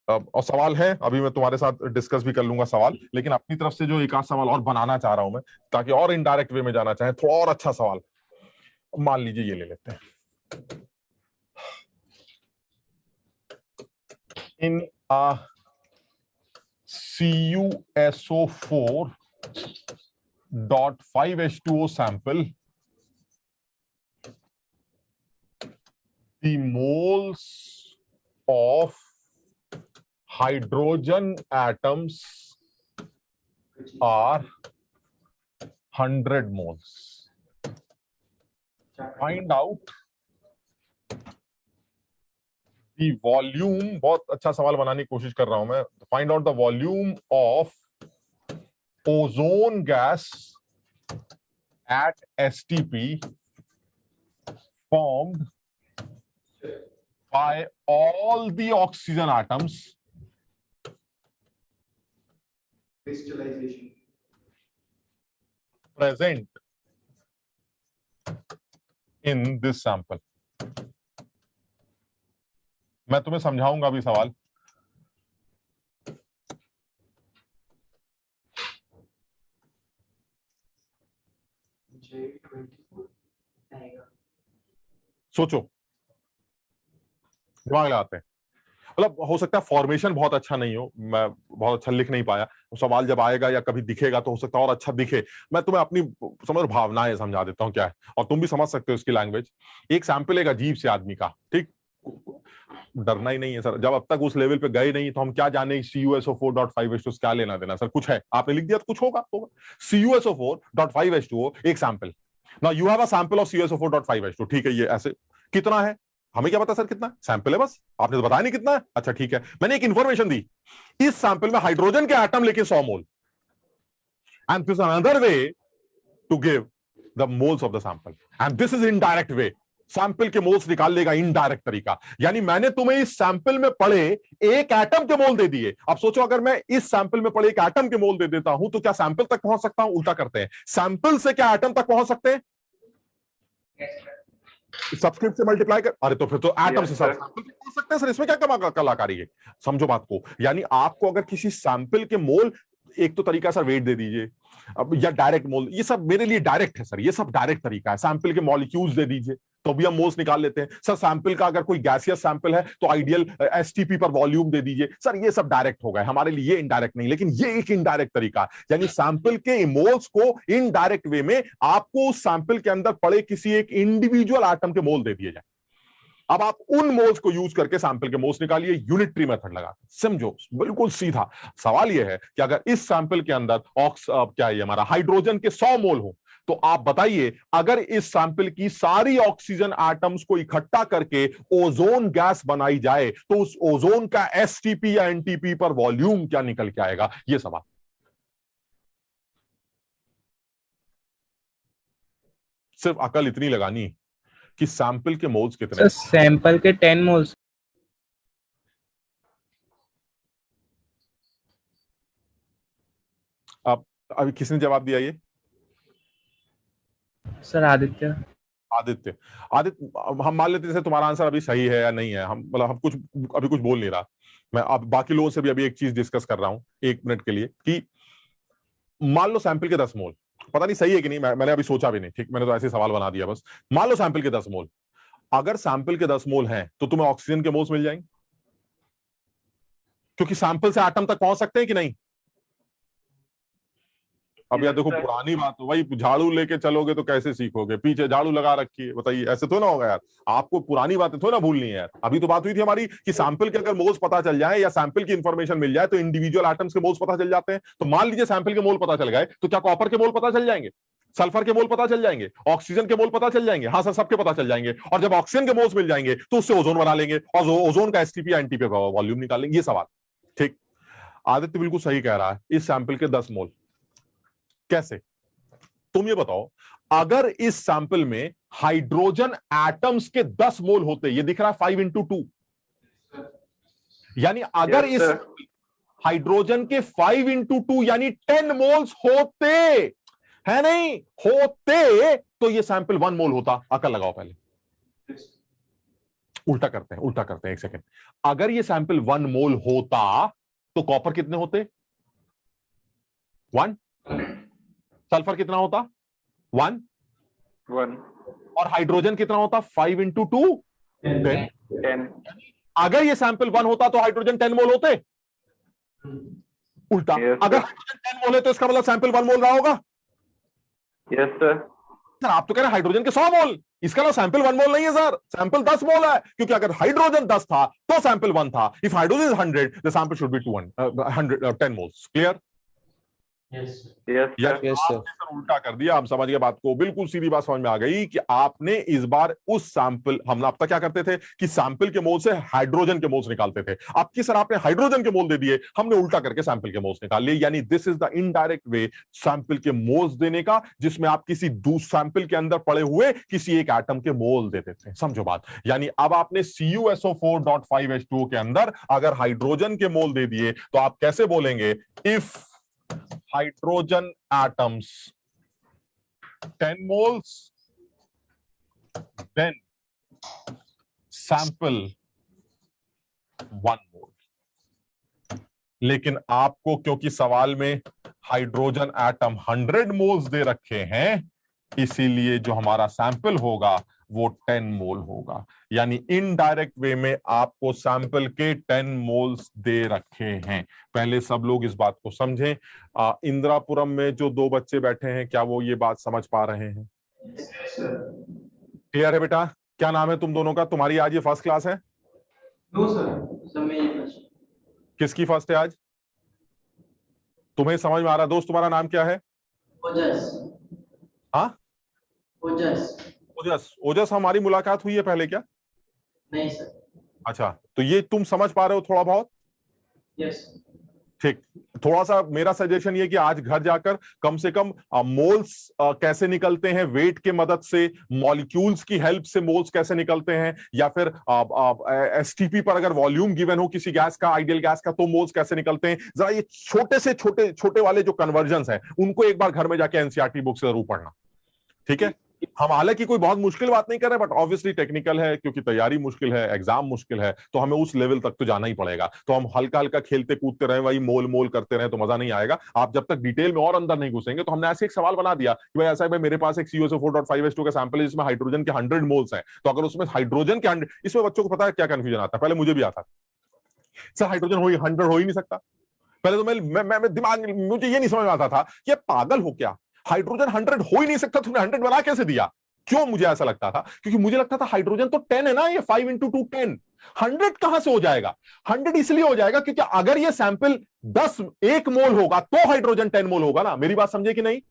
S1: और सवाल है, अभी मैं तुम्हारे साथ डिस्कस भी कर लूंगा सवाल, लेकिन अपनी तरफ से जो एक आध सवाल और बनाना चाह रहा हूं मैं, ताकि और इनडायरेक्ट वे में जाना चाहें, थोड़ा और अच्छा सवाल। मान लीजिए ये ले लेते हैं, इन CuSO4.5H2O sample, the moles of hydrogen atoms are 100 moles. Find out the volume, बहुत अच्छा सवाल बनाने की कोशिश कर रहा हूं मैं। Find out the volume of ozone gas at STP formed by all the oxygen atoms
S3: Crystallization.
S1: present in this sample. मैं तुम्हें समझाऊंगा अभी सवाल। सोचो, दिमाग लगाते हैं। मतलब हो सकता है फॉर्मेशन बहुत अच्छा नहीं हो, मैं बहुत अच्छा लिख नहीं पाया, सवाल जब आएगा या कभी दिखेगा तो हो सकता है और अच्छा दिखे। मैं तुम्हें अपनी समझ भावनाएं समझा देता हूं क्या है, और तुम भी समझ सकते हो इसकी लैंग्वेज। एक सैंपल एक अजीब से आदमी का, ठीक, डरना ही नहीं है सर, जब अब तक उस लेवल पे गए नहीं तो हम क्या जाने CuSO4.5H2O क्या लेना देना। सर कुछ है, आपने लिख दिया तो कुछ होगा। CuSO4.5H2O एक sample. Now you have a sample of CuSO4.5H2O, ठीक है, ये ऐसे कितना है हमें क्या पता सर, कितना सैंपल है, बस आपने तो बताया नहीं कितना है। अच्छा ठीक है, मैंने एक इंफॉर्मेशन दी, इस सैंपल में हाइड्रोजन के एटम लेके 100 mole, and this another way to give the moles of the sample, and this is indirect way, sample के मोल्स निकाल लेगा इनडायरेक्ट तरीका। यानी मैंने तुम्हें इस सैंपल में पड़े एक एटम के मोल दे दिए। अब सोचो अगर मैं इस सैंपल में पड़े एक एटम के मोल दे देता हूं तो क्या सैंपल तक पहुंच सकता हूं? उल्टा करते हैं, सैंपल से क्या एटम तक पहुंच सकते हैं? सब्सक्रिप्ट से मल्टीप्लाई कर, अरे तो फिर तो एटम से सैंपल पहुंच सकते हैं सर, इसमें क्या कलाकारी है? समझो बात को। यानी आपको अगर किसी सैंपल के मोल, एक तो तरीका सर वेट दे दीजिए, अब या डायरेक्ट मोल, ये सब मेरे लिए डायरेक्ट है सर, ये सब डायरेक्ट तरीका है। सैंपल के मॉलिक्यूल्स दे दीजिए, तो भी हम मोल्स निकाल लेते हैं। सर सैंपल का अगर कोई गैसियस सैंपल है तो आइडियल एसटीपी पर वॉल्यूम दे दीजिए। सर ये सब डायरेक्ट हो गए हमारे लिए, ये इनडायरेक्ट नहीं, लेकिन ये एक इनडायरेक्ट तरीका है, यानी सैंपल के मोल्स को इनडायरेक्ट वे में आपको उस सैंपल के अंदर पड़े किसी एक इंडिविजुअल एटम के मोल दे दिए जाए। अब आप उन मोल्स को यूज करके सैंपल के मोल्स निकालिए, यूनिटरी मेथड लगा, समझो बिल्कुल सीधा। सवाल यह है कि अगर इस सैंपल के अंदर क्या है हमारा हाइड्रोजन के 100 मोल हो, तो आप बताइए अगर इस सैंपल की सारी ऑक्सीजन एटम्स को इकट्ठा करके ओजोन गैस बनाई जाए तो उस ओजोन का एसटीपी या एनटीपी पर वॉल्यूम क्या निकल के आएगा, यह सवाल। सिर्फ अकल इतनी लगानी कि सैंपल के मोल्स कितने।
S5: सर सैंपल के 10 मोल्स।
S1: अब अभी किसने जवाब दिया ये?
S5: सर आदित्य।
S1: आदित्य, हम मान लेते हैं तुम्हारा आंसर अभी सही है या नहीं है, हम मतलब हम अभी कुछ बोल नहीं रहा। मैं अब बाकी लोगों से भी अभी एक चीज डिस्कस कर रहा हूं 1 मिनट के लिए कि मान लो सैंपल के 10 मोल, पता नहीं सही है कि नहीं, मैंने अभी सोचा भी नहीं, ठीक, मैंने तो ऐसे सवाल बना दिया बस। मान लो सैंपल के 10 मोल, अगर सैंपल के 10 मोल हैं तो तुम्हें ऑक्सीजन के मोल्स मिल जाएंगे, क्योंकि सैंपल से एटम तक पहुंच सकते हैं कि नहीं। अब यार देखो पुरानी बात हो भाई, झाड़ू लेके चलोगे तो कैसे सीखोगे, पीछे झाड़ू लगा रखी है, बताइए ऐसे तो ना होगा यार। आपको पुरानी बातें थोड़ा ना भूलनी है यार। अभी तो बात हुई थी हमारी कि सैंपल के अगर मोल्स पता चल जाए या सैंपल की इंफॉर्मेशन मिल जाए तो इंडिविजुअल एटम्स के मोल्स पता चल जाते हैं। तो मान लीजिए सैंपल के मोल पता चल गए, तो क्या कॉपर के मोल पता चल जाएंगे, सल्फर के मोल पता चल जाएंगे, ऑक्सीजन के मोल पता चल जाएंगे? हाँ सर, सबके पता चल जाएंगे। और जब ऑक्सीजन के मोल्स मिल जाएंगे तो उससे ओजोन बना लेंगे और ओजोन का एसटीपी या एनटीपी वॉल्यूम निकाल लेंगे। ये सवाल ठीक। आदित्य बिल्कुल सही कह रहा है, इस सैंपल के 10 मोल कैसे? तुम ये बताओ, अगर इस सैंपल में हाइड्रोजन एटम्स के 10 मोल होते, ये दिख रहा है 5 into 2, यानी अगर इस हाइड्रोजन के 5 into 2 यानी 10 मोल्स होते, है नहीं होते, तो ये सैंपल 1 मोल होता। अकल लगाओ पहले, उल्टा करते हैं 1 सेकेंड। अगर ये सैंपल 1 मोल होता तो कॉपर कितने होते? 1। सल्फर कितना होता? 1। और हाइड्रोजन कितना होता? 5 into 2 10। अगर ये सैंपल 1 होता तो हाइड्रोजन 10 मोल होते। उल्टा, अगर हाइड्रोजन 10 मोल है तो इसका मतलब सैंपल 1 मोल रहा होगा।
S2: Yes sir.
S1: सर आप तो कह रहे हैं हाइड्रोजन के 100 मोल, इसका मतलब सैंपल 1 मोल नहीं है सर, सैंपल 10 मोल है, क्योंकि अगर हाइड्रोजन 10 था तो सैंपल 1 था। If hydrogen is 100 the sample should be 10 moles. Clear?
S2: Yes
S1: sir उल्टा कर दिया, आप समझ गए बात को, बिल्कुल सीधी बात समझ में आ गई कि आपने इस बार उस सैंपल, हम अब तक क्या करते थे कि सैंपल के मोल से हाइड्रोजन के मोल्स निकालते थे, अब की सर आपने हाइड्रोजन के मोल दे दिए, हमने उल्टा करके सैंपल के मोल्स निकाल लिए। यानी this is the indirect way sample के मोल्स देने का, जिसमें आप किसी दूसरे सैंपल के अंदर पड़े हुए किसी एक एटम के मोल देते थे। समझो बात, यानी अब आपने CuSO4.5H2O के अंदर अगर हाइड्रोजन के मोल दे दिए तो आप कैसे बोलेंगे? If hydrogen atoms 10 moles, then sample 1 mole। लेकिन आपको क्योंकि सवाल में हाइड्रोजन एटम 100 मोल्स दे रखे हैं, इसीलिए जो हमारा सैंपल होगा वो 10 मोल होगा। यानी इनडायरेक्ट वे में आपको सैंपल के 10 मोल्स दे रखे हैं। पहले सब लोग इस बात को समझें। इंदिरापुरम में जो 2 बच्चे बैठे हैं, क्या वो ये बात समझ पा रहे हैं? क्लियर है बेटा? क्या नाम है तुम दोनों का? तुम्हारी आज ये फर्स्ट क्लास है?
S3: No sir.
S1: किसकी फर्स्ट है आज? तुम्हें समझ में आ रहा? दोस्त तुम्हारा नाम क्या है?
S3: ओजस।
S1: हाँ
S3: ओजस।
S1: ओजस। ओजस, हमारी मुलाकात हुई है पहले क्या?
S3: नहीं सर।
S1: अच्छा, तो ये तुम समझ पा रहे हो थोड़ा बहुत?
S3: यस।
S1: ठीक। थोड़ा सा मेरा सजेशन ये कि आज घर जाकर कम से कम मोल्स कैसे निकलते हैं वेट के मदद से, मॉलिक्यूल्स की हेल्प से मोल्स कैसे निकलते हैं, या फिर एसटीपी पर अगर वॉल्यूम गिवन हो किसी गैस का, आइडियल गैस का, तो मोल्स कैसे निकलते हैं, जरा ये छोटे से छोटे वाले जो कन्वर्जन्स हैं उनको एक बार घर में जाके एनसीईआरटी बुक से जरूर पढ़ना। ठीक है? हम हालांकि कोई बहुत मुश्किल बात नहीं कर रहे, बट ऑब्वियसली टेक्निकल है, क्योंकि तैयारी मुश्किल है, एग्जाम मुश्किल है, तो हमें उस लेवल तक तो जाना ही पड़ेगा। तो हम हल्का हल्का खेलते कूदते रहे, वही मोल मोल करते रहे तो मजा नहीं आएगा। आप जब तक डिटेल में और अंदर नहीं घुसेंगे, तो हमने ऐसे एक सवाल बना दिया कि भाई ऐसा है, भाई मेरे पास एक CO4.5H2 का सैंपल है जिसमें हाइड्रोजन के 100 मोल्स हैं, तो अगर उसमें हाइड्रोजन के 100, इसमें बच्चों को पता है क्या कंफ्यूजन आता है, पहले मुझे भी आता सर हाइड्रोजन 100 हो ही नहीं सकता। पहले तो मैं दिमाग, मुझे ये नहीं समझ में आता था कि पागल हो क्या, हाइड्रोजन 100 हो ही नहीं सकता, तुमने 100 बना कैसे दिया? क्यों मुझे ऐसा लगता था? क्योंकि मुझे लगता था हाइड्रोजन तो 10 है ना, ये 5 × 2 10, 100 कहां से हो जाएगा? 100 इसलिए हो जाएगा क्योंकि अगर ये सैंपल 10 1 मोल होगा तो हाइड्रोजन 10 मोल होगा ना। मेरी बात समझे कि नहीं?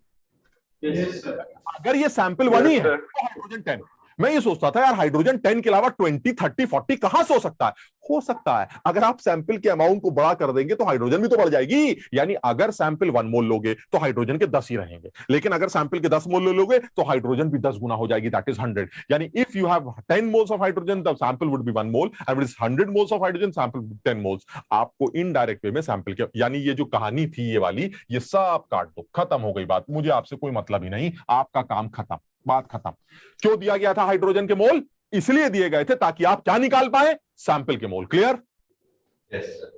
S3: Yes, sir.
S1: अगर ये सैंपल 1 ही
S2: Yes,
S1: है
S2: sir.
S1: तो हाइड्रोजन 10। मैं ये सोचता था यार हाइड्रोजन 10 के अलावा 20 30 40 कहां से हो सकता है? हो सकता है, अगर आप सैंपल के अमाउंट को बड़ा कर देंगे तो हाइड्रोजन भी तो बढ़ जाएगी। यानी अगर सैंपल 1 मोल लोगे तो हाइड्रोजन के 10 ही रहेंगे, लेकिन अगर सैंपल के 10 मोल लोगे तो हाइड्रोजन भी 10 गुना हो जाएगी, दैट इज 100। यानी if you have 10 moles of hydrogen the sample would be 1 mole, and it is 100 moles of hydrogen sample 10 moles. आपको इनडायरेक्ट वे में सैंपल के, यानी ये जो कहानी थी ये वाली, ये सब काट दो, खत्म हो गई बात, मुझे आपसे कोई मतलब ही नहीं, आपका काम खत्म, बात खत्म। क्यों दिया गया था हाइड्रोजन के मोल? इसलिए दिए गए थे ताकि आप क्या निकाल पाए? सैंपल के मोल। क्लियर?
S2: Yes, sir.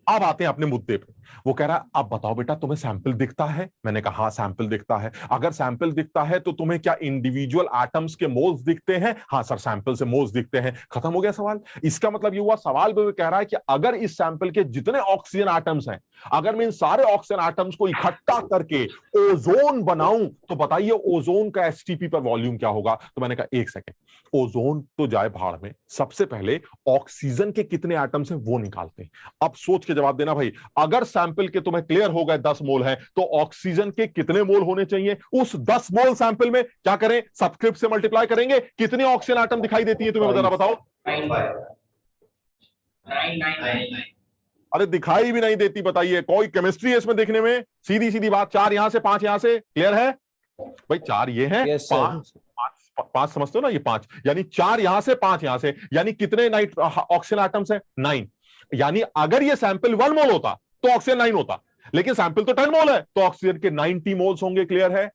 S1: अब आते हैं अपने मुद्दे पे। वो कह रहा है अब बताओ बेटा तुम्हें सैंपल दिखता है? मैंने कहा हाँ सैंपल दिखता है। अगर सैंपल दिखता है तो तुम्हें क्या इंडिविजुअल एटम्स के मोल्स दिखते हैं? हाँ सर सैंपल से मोल्स दिखते हैं। खत्म हो गया सवाल। इसका मतलब ये हुआ, सवाल में कह रहा है कि अगर इस सैंपल के जितने ऑक्सीजन एटम्स हैं, अगर मैं इन सारे ऑक्सीजन एटम्स को इकट्ठा करके ओजोन बनाऊं तो बताइए ओजोन का एसटीपी पर वॉल्यूम क्या होगा? तो मैंने कहा एक सेकेंड, ओजोन तो जाए भाड़ में, सबसे पहले ऑक्सीजन के कितने एटम्स हैं वो निकालते हैं। अब सोच के जवाब देना भाई, अगर सैंपल के तुम्हें क्लियर हो गए 10 मोल है तो ऑक्सीजन के कितने मोल होने चाहिए? उस 10 मोल सैंपल में क्या करें? सबस्क्रिप्ट से मल्टीप्लाई करेंगे। कितनी ऑक्सीजन एटम दिखाई देती है तुम्हें जरा बताओ?
S3: 9.
S1: अरे दिखाई भी नहीं देती, बताइए कोई केमिस्ट्री है इसमें देखने में? सीधी सीधी बात, 4 यहां से 5 यहां से, क्लियर है भाई? 4 ये है,
S5: Yes, sir.
S1: 5 समझते हो ना, ये 5 यानी 4 यहां से 5 यहां से, यानी कितने नाइट ऑक्सीजन एटम्स है? 9। यानी अगर ये सैंपल 1 मोल होता तो ऑक्सीजन 9 होता, लेकिन सैंपल तो 10 मोल है तो ऑक्सीजन के 90 मोल्स होंगे। क्लियर है?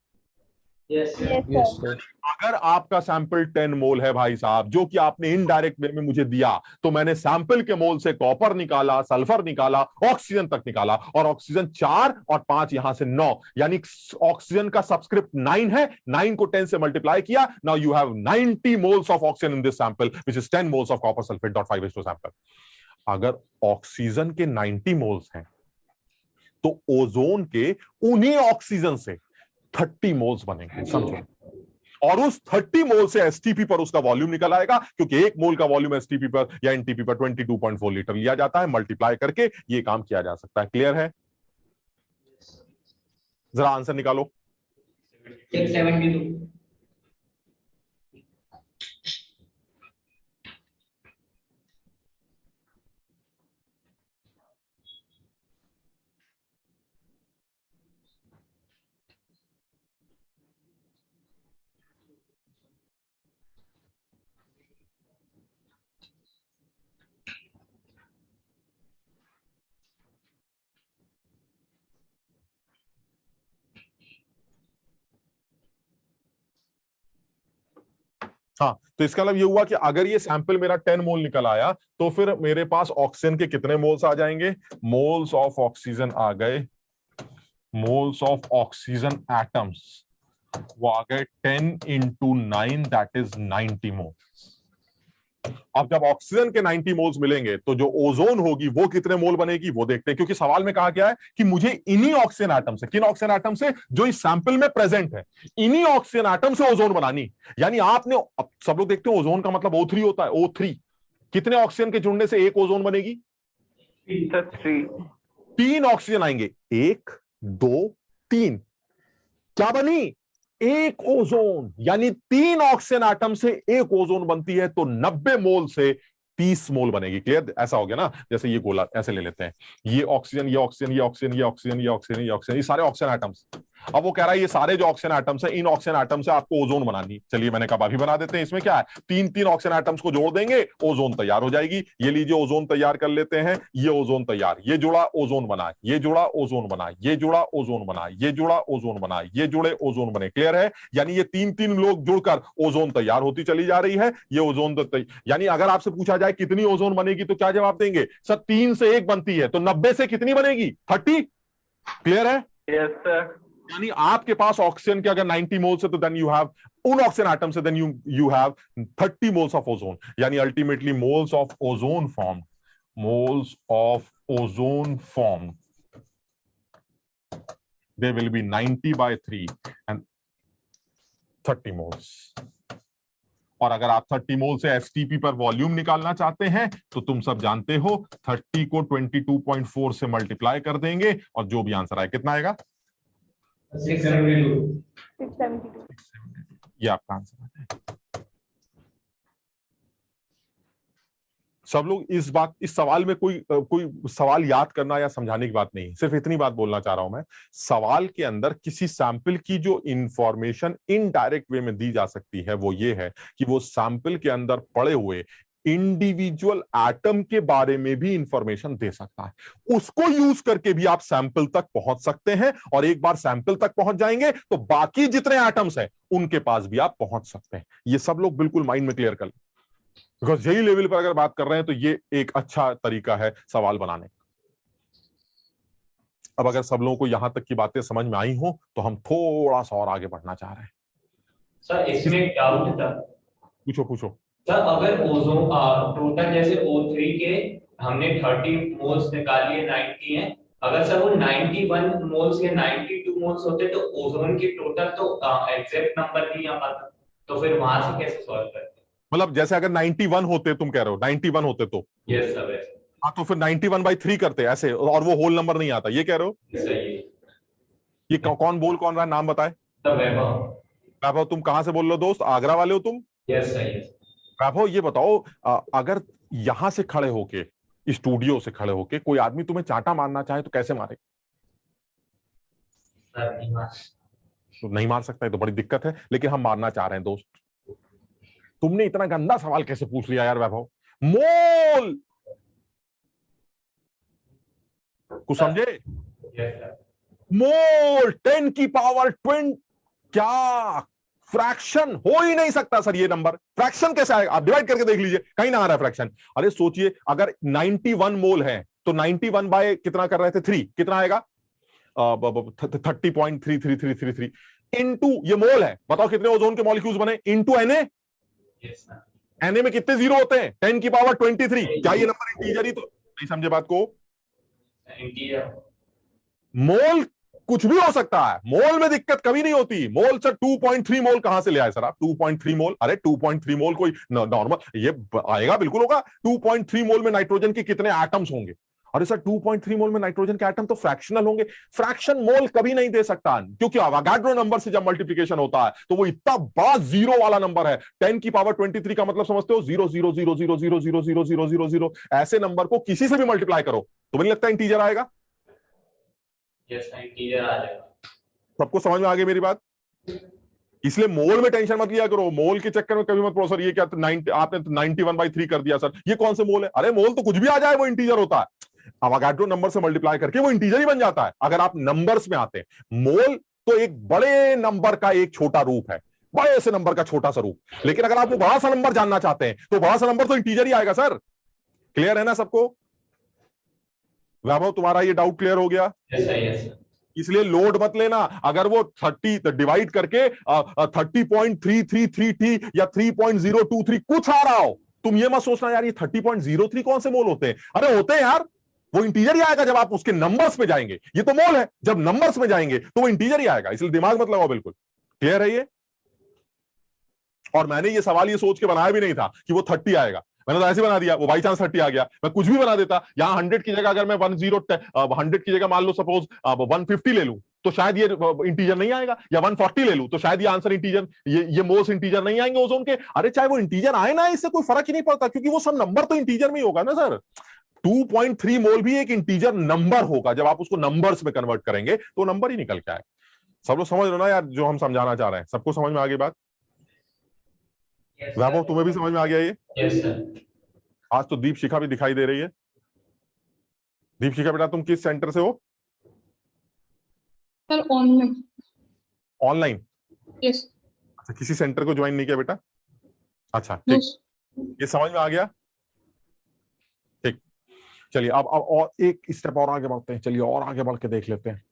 S3: Yes, sir.
S4: Yes,
S5: Yes,
S4: sir.
S5: sir.
S1: अगर आपका सैंपल 10 मोल है भाई साहब, जो कि आपने इनडायरेक्ट वे में मुझे दिया, तो मैंने सैंपल के मोल से कॉपर निकाला, सल्फर निकाला, ऑक्सीजन तक निकाला, और ऑक्सीजन 4 और 5 यहां से 9, यानी ऑक्सीजन का सबस्क्रिप्ट 9 है। 9 को 10 से मल्टीप्लाई किया, now you have 90 moles of oxygen in this sample which is 10 moles of copper sulphate dot 5H2 sample. अगर ऑक्सीजन के 90 मोल्स हैं तो ओजोन के उन्हीं ऑक्सीजन से 30 मोल्स बनेंगे, समझो। और उस 30 मोल से एसटीपी पर उसका वॉल्यूम निकल आएगा, क्योंकि 1 मोल का वॉल्यूम एसटीपी पर या एनटीपी पर 22.4 लीटर लिया जाता है। मल्टीप्लाई करके ये काम किया जा सकता है। क्लियर है? जरा आंसर निकालो।
S3: 672.
S1: हाँ, तो इसका मतलब ये हुआ कि अगर ये सैंपल मेरा 10 मोल निकल आया तो फिर मेरे पास ऑक्सीजन के कितने मोल्स आ जाएंगे? मोल्स ऑफ ऑक्सीजन आ गए, मोल्स ऑफ ऑक्सीजन एटम्स वो आ गए 10 × 9 दैट इज 90 मोल्स। अब जब ऑक्सीजन के 90 मोल्स मिलेंगे तो जो ओजोन होगी वो कितने मोल बनेगी वो देखते हैं, क्योंकि सवाल में कहा गया है कि मुझे इन्हीं ऑक्सीजन एटम से, किन ऑक्सीजन एटम से? जो इस सैंपल में प्रेजेंट है, इन्हीं ऑक्सीजन एटम से ओजोन बनानी। यानी आपने, अब सब लोग देखते हैं ओजोन का मतलब O3 होता है। O3 कितने ऑक्सीजन के जुड़ने से एक ओजोन बनेगी?
S2: Sir, 3.
S1: 3 ऑक्सीजन आएंगे, 1 2 3, क्या बनी? एक ओजोन। यानी 3 ऑक्सीजन एटम से एक ओजोन बनती है, तो 90 मोल से 30 मोल बनेगी। क्लियर? ऐसा हो गया ना? जैसे ये गोला ऐसे ले लेते हैं, ये ऑक्सीजन, ये ऑक्सीजन, ये ऑक्सीजन, ये ऑक्सीजन, ये ऑक्सीजन, ये ऑक्सीजन, ये सारे ऑक्सीजन एटम्स। अब वो कह रहा है ये सारे जो ऑक्सीजन एटम्स है, इन ऑक्सीजन एटम से आपको ओजोन बनानी। चलिए मैंने कहा अभी बना देते हैं। इसमें क्या है, तीन तीन ऑक्सीजन एटम्स को जोड़ देंगे, ओजोन तैयार हो जाएगी। ये लीजिए ओजोन तैयार कर लेते हैं, ये ओजोन तैयार, ये जुड़ा ओजोन बना, ये जुड़ा ओजोन बना, ये जुड़ा ओजोन बना, ये जुड़ा ओजोन बना, ये जुड़े ओजोन बने। क्लियर है? यानी ये तीन तीन लोग जुड़कर ओजोन तैयार होती चली जा रही है। ये ओजोन यानी अगर आपसे पूछा जाए कितनी ओजोन बनेगी तो क्या जवाब देंगे? सर 3 से 1 बनती है, तो 90 से कितनी बनेगी? 30। क्लियर है?
S2: Yes, sir.
S1: यानी आपके पास ऑक्सीजन के अगर 90 मोल्स है तो देन यू हैव, उन ऑक्सीजन एटम से then you have 30 moles of ozone. यानी ultimately moles of ozone form, moles of ozone form, they will be 90/3 and 30 moles। और अगर आप 30 मोल से एसटीपी पर वॉल्यूम निकालना चाहते हैं तो तुम सब जानते हो 30 को 22.4 से मल्टीप्लाई कर देंगे और जो भी आंसर आए कितना आएगा?
S3: 672.
S4: 672।
S1: ये आपका आंसर है। सब लोग इस सवाल में कोई सवाल याद करना या समझाने की बात नहीं है, सिर्फ इतनी बात बोलना चाह रहा हूं मैं। सवाल के अंदर किसी सैंपल की जो इंफॉर्मेशन इनडायरेक्ट वे में दी जा सकती है वो ये है कि वो सैंपल के अंदर पड़े हुए इंडिविजुअल एटम के बारे में भी इंफॉर्मेशन दे सकता है। उसको यूज करके भी आप सैंपल तक पहुंच सकते हैं, और एक बार सैंपल तक पहुंच जाएंगे तो बाकी जितने एटम्स हैं उनके पास भी आप पहुंच सकते हैं। ये सब लोग बिल्कुल माइंड में क्लियर कर लें, बिकॉज यही लेवल पर अगर बात कर रहे हैं तो ये एक अच्छा तरीका है सवाल बनाने का। अब अगर सब लोगों को यहां तक की बातें समझ में आई हो तो हम थोड़ा सा और आगे बढ़ना चाह रहे हैं।
S6: सर इसमें एक डाउट था।
S1: पूछो पूछो।
S6: सर अगर ओजोन टोटल जैसे O3 के हमने 30 मोल्स निकाल लिए, 90 है, अगर सर वो 91 मोल्स या 92 मोल्स होते तो ओजोन की टोटल तो एग्जैक्ट नंबर नहीं आ पाता, तो फिर वहां से कैसे सॉल्व करते?
S1: मतलब जैसे अगर 91 होते, तुम कह रहे हो 91 होते तो?
S6: यस सर वैसे।
S1: हाँ, तो फिर 91/3 करते ऐसे, और वो होल नंबर नहीं आता, ये कह रहे हो?
S6: सही है।
S1: ये कौन बोल कौन रहा है, नाम बताए।
S6: सर वैभव।
S1: वैभव, तुम कहां से बोल रहे हो दोस्त? आगरा वाले हो तुम?
S6: यस सही है।
S1: वैभव ये बताओ, अगर यहां से खड़े होके, स्टूडियो से खड़े होके कोई आदमी तुम्हें चांटा मारना चाहे तो कैसे मारे?
S6: सर नहीं मार।
S1: तो नहीं मार सकता है तो बड़ी दिक्कत है, लेकिन हम मारना चाह रहे हैं दोस्त। तुमने इतना गंदा सवाल कैसे पूछ लिया यार वैभव? मोल कुछ समझे?
S6: Yes sir.
S1: मोल 10 की पावर 20, क्या फ्रैक्शन हो ही नहीं सकता सर। ये नंबर फ्रैक्शन कैसे आएगा? आप डिवाइड करके देख लीजिए, कहीं ना आ रहा है फ्रैक्शन। अरे सोचिए, अगर 91 मोल है तो 91 बाय कितना कर रहे थे? 3, कितना आएगा? 30.33333 इनटू, ये मोल है, बताओ कितने ओजोन के मॉलिक्यूल्स बने? Into Na।
S6: Yes sir.
S1: Na में कितने जीरो होते हैं? 10 की पावर 23। क्या ये नंबर इंटीजर ही तो नहीं? समझे बात को?
S6: इंटीजर।
S1: मोल कुछ भी हो सकता है, मोल में दिक्कत कभी नहीं होती। मोल सर 2.3 मोल कहां से ले आए सर आप? 2.3 मोल, अरे 2.3 मोल कोई नॉर्मल ये आएगा, बिल्कुल होगा। 2.3 मोल में नाइट्रोजन के कितने एटम्स होंगे? अरे सर 2.3 मोल में नाइट्रोजन के एटम तो फ्रैक्शनल होंगे। फ्रैक्शन मोल कभी नहीं दे सकता, क्योंकि अवोगाड्रो नंबर से जब मल्टीप्लिकेशन होता है तो वो इतना बड़ा जीरो वाला नंबर है। 10 की पावर 23 का मतलब समझते हो? 0.000000000 ऐसे नंबर को किसी से भी मल्टीप्लाई करो तो मुझे लगता है इंटीजर आएगा।
S6: यस इंटीजर आ जाएगा।
S1: सबको समझ में आ गई मेरी बात? इसलिए मोल में टेंशन मत लिया करो, मोल के चक्कर में कभी मत पड़ो। सर ये क्या आपने 91/3 कर दिया सर, ये कौन से मोल है? अरे मोल तो कुछ भी आ जाए वो इंटीजर होता है। अवोगाड्रो नंबर से मल्टीप्लाई करके वो इंटीजर ही बन जाता है अगर आप नंबर्स में आते हैं। मोल तो एक बड़े नंबर का एक छोटा रूप है, बड़े से नंबर का छोटा सा रूप। लेकिन अगर आप वो बड़ा सा नंबर जानना चाहते हैं तो बड़ा सा नंबर तो इंटीजर ही आएगा सर। क्लियर है ना सबको? वैभव तुम्हारा ये डाउट क्लियर हो गया?
S6: यस।
S1: इसलिए लोड मत लेना। अगर वो 30 डिवाइड करके 30.333 या 3.023 कुछ आ रहा हो, तुम ये मत सोचना यार ये 30.03 कौन से मोल होते हैं। अरे होते हैं यार, वो इंटीजर ही आएगा जब आप उसके नंबर्स पे जाएंगे। ये तो मोल है, जब नंबर्स में जाएंगे तो वो इंटीजर ही आएगा, इसलिए दिमाग मत लगाओ। बिल्कुल क्लियर है ये? और मैंने ये सवाल ये सोच के बनाया भी नहीं था कि वो 30 आएगा, मैंने तो ऐसे बना दिया, वो बाई चांस 30 आ गया। मैं कुछ भी बना देता, यहां 100 की जगह अगर मैं 100 की जगह मान लो सपोज 150 ले लूं तो शायद ये इंटीजर नहीं आएगा, या 140 ले लूं तो शायद ये आंसर इंटीजर, ये मोल्स इंटीजर नहीं आएंगे ओजोन के। अरे चाहे वो इंटीजर आए ना, इससे कोई फर्क ही नहीं पड़ता, क्योंकि वो सब नंबर तो इंटीजर में ही होगा ना सर। 2.3 मोल भी एक इंटीजर नंबर होगा, जब आप उसको नंबर्स में कन्वर्ट करेंगे तो नंबर ही निकल के आएगा। सब लोग समझ रहे हो ना यार जो हम समझाना चाह रहे हैं? सबको समझ में आ गई बात?
S3: Yes,
S1: वैभव
S3: sir.
S1: तुम्हें भी समझ में आ गया ये?
S6: Yes sir.
S1: आज तो दीप शिखा भी दिखाई दे रही है। दीप शिखा बेटा तुम किस सेंटर से हो?
S7: Sir online.
S1: ऑनलाइन?
S7: यस।
S1: अच्छा, किसी सेंटर को ज्वाइन नहीं किया बेटा? अच्छा ठीक, ये समझ में आ गया? ठीक, चलिए अब और एक स्टेप और आगे बढ़ते हैं। चलिए और आगे बढ़ के देख लेते हैं।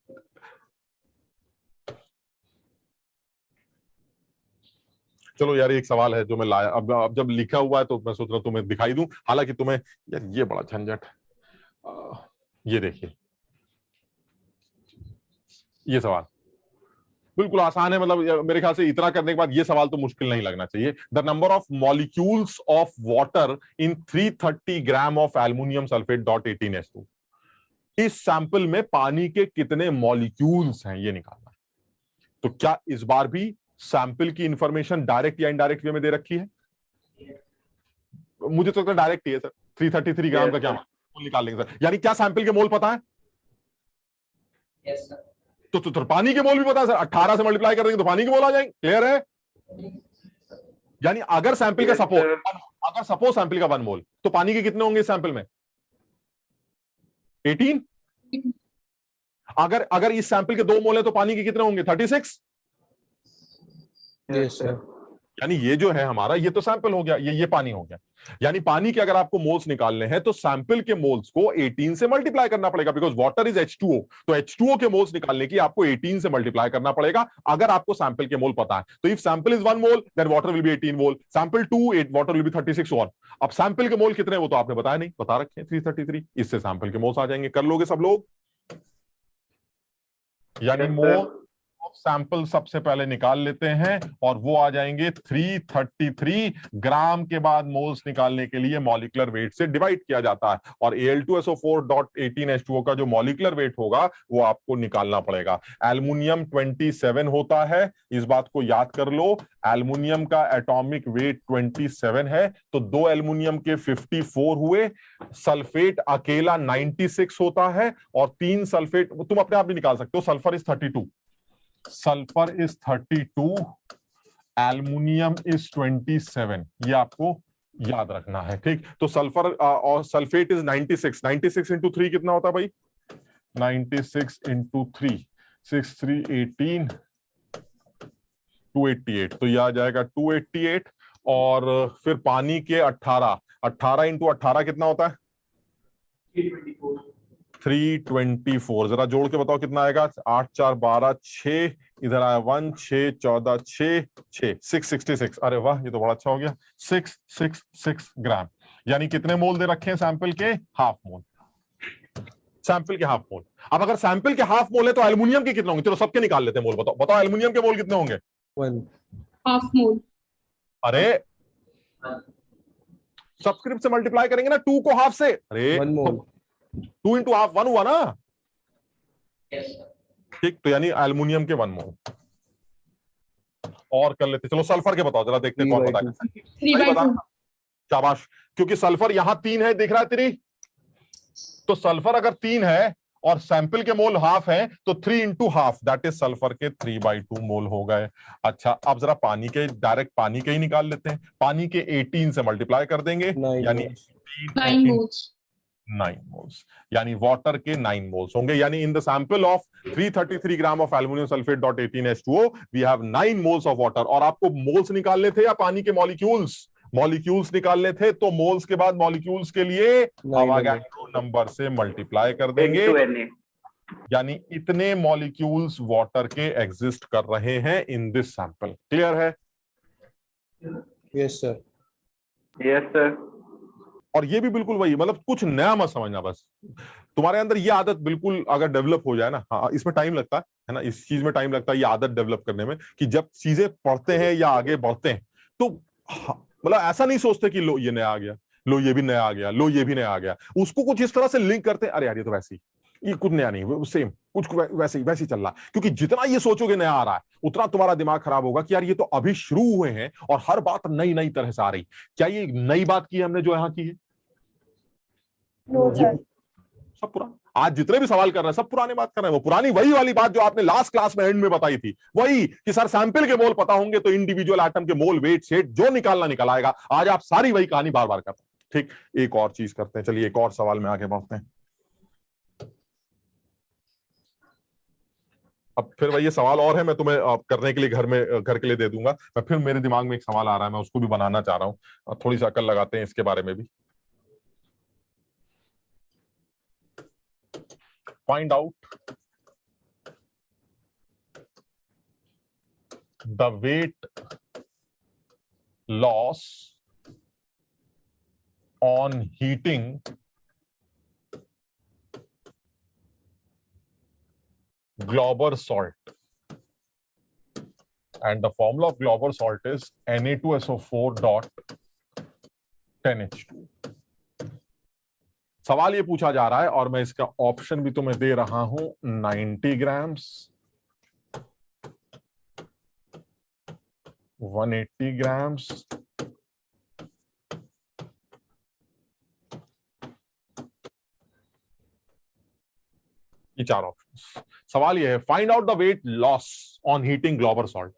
S1: चलो यार, एक सवाल है जो मैं लाया, अब जब लिखा हुआ है तो मैं सोच रहा हूं तुम्हें दिखाई दूं, हालांकि तुम्हें यार ये बड़ा झंझट। ये देखिए, ये सवाल बिल्कुल आसान है, मतलब मेरे ख्याल से इतना करने के बाद ये सवाल तो मुश्किल नहीं लगना चाहिए। The number of molecules of water in 330 gram of aluminium sulphate dot 18S2। इस सैंपल में पानी के कितने मॉलिक्यूल्स हैं ये निकालना है। तो क्या इस बार भी सैंपल की इंफॉर्मेशन डायरेक्ट या इनडायरेक्ट वे में दे रखी है? मुझे तो डायरेक्ट ही है सर। 333 ग्राम का क्या मोल निकाल लेंगे सर? यानी क्या सैंपल के मोल पता है?
S3: Yes, sir.
S1: तो पानी के मोल भी पता है सर। 18 से मल्टीप्लाई कर देंगे तो पानी के मोल आ जाएंगे। क्लियर है? यानी अगर सैंपल का सपोज सैंपल का 1 मोल, तो पानी के कितने होंगे सैंपल में? 18। अगर इस सैंपल के 2 मोल है तो पानी के कितने होंगे? 36।
S5: Yes sir.
S1: यानी ये जो है हमारा, ये तो सैंपल हो गया, ये पानी हो गया। यानी पानी के अगर आपको मोल्स निकालने हैं तो सैंपल के मोल्स को 18 से मल्टीप्लाई करना पड़ेगा, बिकॉज वाटर इज H2O। तो H2O के मोल्स निकालने की आपको 18 से मल्टीप्लाई करना पड़ेगा अगर आपको सैंपल के मोल पता है। तो if sample is 1 mole then water will be 18 mole, sample 2 8 water will be 36 1। अब सैंपल के मोल कितने वो तो आपने बताया नहीं, बता रखे हैं 333। इससे सैंपल के मोल्स आ जाएंगे। कर लोगे सब लोग? यानी मोल सैंपल सबसे पहले निकाल लेते हैं और वो आ जाएंगे 333 ग्राम। के बाद मोल्स निकालने के लिए मॉलिक्यूलर वेट से डिवाइड किया जाता है और Al2SO4.18H2O का जो मॉलिक्यूलर वेट होगा वो आपको निकालना पड़ेगा। एल्युमिनियम 27 होता है, इस बात को याद कर लो। एल्युमिनियम का एटॉमिक वेट 27 है, तो 2 एल्युमिनियम के 54 हुए। सल्फेट अकेला 96 होता है और 3 सल्फेट तुम अपने आप भी निकाल सकते हो। Sulphur is 32, sulphur is 32, aluminium is 27। ये आपको याद रखना है, ठीक? तो सल्फर और सल्फेट इज 96। 96 इंटू 3 कितना होता है भाई? 96 इंटू 3 6 3 18 288। तो ये आ जाएगा 288। और फिर पानी के 18 इंटू 18 कितना होता है?
S3: 324.
S1: 324। जरा जोड़ के बताओ कितना आएगा? 8 4 12 6, इधर आया 1 6 14 6 6 666। अरे वाह, ये तो बड़ा अच्छा हो गया। 666 ग्राम। यानी कितने मोल दे रखे हैं सैंपल के? Half mole. सैंपल के हाफ मोल। अब अगर सैंपल के हाफ मोल है तो एल्युमिनियम के कितने होंगे? चलो सबके निकाल लेते हैं मोल। बताओ एल्युमिनियम के मोल कितने होंगे?
S5: 1।
S7: Half mole.
S1: अरे सब्सक्रिप्ट से मल्टीप्लाई करेंगे ना 2 को हाफ से। अरे
S5: 1 मोल।
S1: 2 इंटू हाफ 1 हुआ ना?
S3: Yes, sir.
S1: ठीक, तो यानी एल्युमिनियम के 1 मोल। और कर लेते, चलो सल्फर के बताओ, जरा देखते हैं कौन बताएगा।
S7: 3/2।
S1: शाबाश, क्योंकि सल्फर यहां 3 है, दिख रहा है तेरी? तो सल्फर अगर 3 है और सैंपल के मोल हाफ है तो 3 into half that is sulphur के 3/2 मोल हो गए। अच्छा, अब जरा पानी के, डायरेक्ट पानी के ही निकाल लेते हैं। पानी के 18 से मल्टीप्लाई कर देंगे, यानी
S7: 9 मोल्स।
S1: 9 मोल्स, यानी वाटर के 9 मोल्स होंगे। यानी in the sample of 333 gram of aluminium sulphate dot 18H2O we have 9 moles of water. और आपको मोल्स निकालने थे या पानी के मॉलिक्यूल्स? मॉलिक्यूल्स निकालने थे, तो मोल्स के बाद मॉलिक्यूल्स के लिए अवोगाड्रो नंबर से मल्टीप्लाई कर देंगे। यानी इतने मॉलिक्यूल्स वाटर के एग्जिस्ट कर रहे हैं इन दिस सैंपल। क्लियर है?
S5: Yes sir.
S2: Yes sir.
S1: और ये भी बिल्कुल वही, मतलब कुछ नया मत समझना। बस तुम्हारे अंदर ये आदत बिल्कुल अगर डेवलप हो जाए ना, हाँ इसमें टाइम लगता है ना, इस चीज में टाइम लगता है ये आदत डेवलप करने में, कि जब चीजें पढ़ते हैं या आगे बढ़ते हैं तो मतलब ऐसा नहीं सोचते कि लो ये नया आ गया, लो ये भी नया आ गया, लो ये भी नया आ गया। उसको कुछ इस तरह से लिंक करते हैं, अरे यार ये तो वैसे ही, ये कुछ नया नहीं, सेम कुछ वैसे ही चल रहा है। क्योंकि जितना ये सोचोगे नया आ रहा है उतना तुम्हारा दिमाग खराब होगा कि यार ये तो अभी शुरू हुए हैं और हर बात नई नई तरह से आ रही। क्या ये नई बात की है हमने जो यहाँ की है?
S4: No sir.
S1: सब पुराना। आज जितने भी सवाल कर रहे हैं सब पुरानी बात कर रहे हैं, वो पुरानी वही वाली बात जो आपने लास्ट क्लास में एंड में बताई थी, वही कि सर सैंपल के मोल पता होंगे तो इंडिविजुअल एटम के मोल वेट शेट जो निकालना निकल आएगा। आज आप सारी वही कहानी बार बार करते हैं। ठीक, एक और चीज करते हैं, चलिए एक और सवाल में आगे बढ़ते हैं। अब फिर वही ये सवाल और है, मैं तुम्हें करने के लिए घर के लिए दे दूंगा। मैं फिर मेरे दिमाग में एक सवाल आ रहा है, मैं उसको भी बनाना चाह रहा हूं, थोड़ी सी अकल लगाते हैं इसके बारे में भी। Find out the weight loss on heating Glauber salt, and the formula of Glauber salt is Na2SO4.10H2। सवाल ये पूछा जा रहा है और मैं इसका ऑप्शन भी तुम्हें दे रहा हूं, 90 ग्राम्स, 180 ग्राम्स, ये चार ऑप्शन। सवाल ये है, find out the weight loss on heating Glauber salt.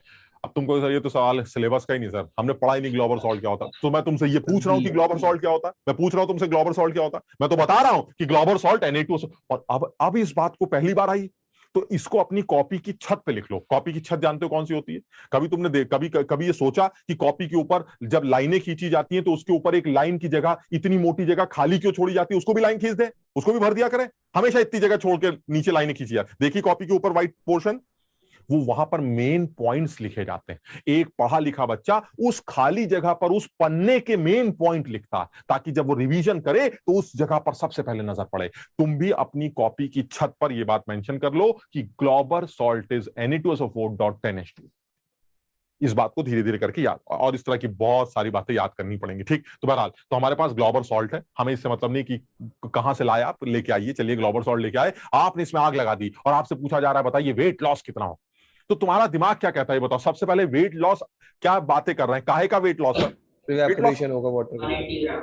S1: अब तुमको सर ये तो सवाल सिलेबस का ही नहीं सर, हमने पढ़ा ही नहीं ग्लोबर सॉल्ट क्या होता है, तो मैं तुमसे ये पूछ रहा हूँ कि ग्लोबर सॉल्ट क्या होता है, मैं पूछ रहा हूँ तुमसे ग्लोबर सॉल्ट क्या होता है, मैं तो बता रहा हूँ कि ग्लोबर सॉल्ट Na2SO। और अब इस बात को पहली बार आई तो इसको अपनी कॉपी की छत पे लिख लो। कॉपी की छत जानते हो कौन सी होती है? कभी तुमने कभी ये सोचा कि कॉपी के ऊपर जब लाइनें खींची जाती हैं तो उसके ऊपर एक लाइन की जगह इतनी मोटी जगह खाली क्यों छोड़ी जाती है? उसको भी लाइन खींच दे, उसको भी भर दिया करें, हमेशा इतनी जगह छोड़ के नीचे लाइनें खींची जाती। देखिए कॉपी के ऊपर व्हाइट पोर्शन, वो वहां पर मेन पॉइंट्स लिखे जाते हैं। एक पढ़ा लिखा बच्चा उस खाली जगह पर उस पन्ने के मेन पॉइंट लिखता है ताकि जब वो रिवीजन करे तो उस जगह पर सबसे पहले नजर पड़े। तुम भी अपनी कॉपी की छत पर यह बात मेंशन कर लो कि ग्लोबर सॉल्ट इज Na2SO4.10H2। इस बात को धीरे धीरे करके याद, और इस तरह की बहुत सारी बातें याद करनी पड़ेंगी। ठीक, तो बहरहाल तो हमारे पास ग्लोबर सॉल्ट है, हमें इससे मतलब नहीं कि कहां से लाए आप, लेके आइए, चलिए ग्लोबर सॉल्ट लेके आए, आपने इसमें आग लगा दी और आपसे पूछा जा रहा है बताइए वेट लॉस कितना हो, तो तुम्हारा दिमाग क्या कहता है बताओ। सबसे पहले वेट लॉस, क्या बातें कर रहे हैं, काहे का वेट लॉस?
S5: इवेपोरेशन होगा वाटर का।
S3: 180 ग्राम।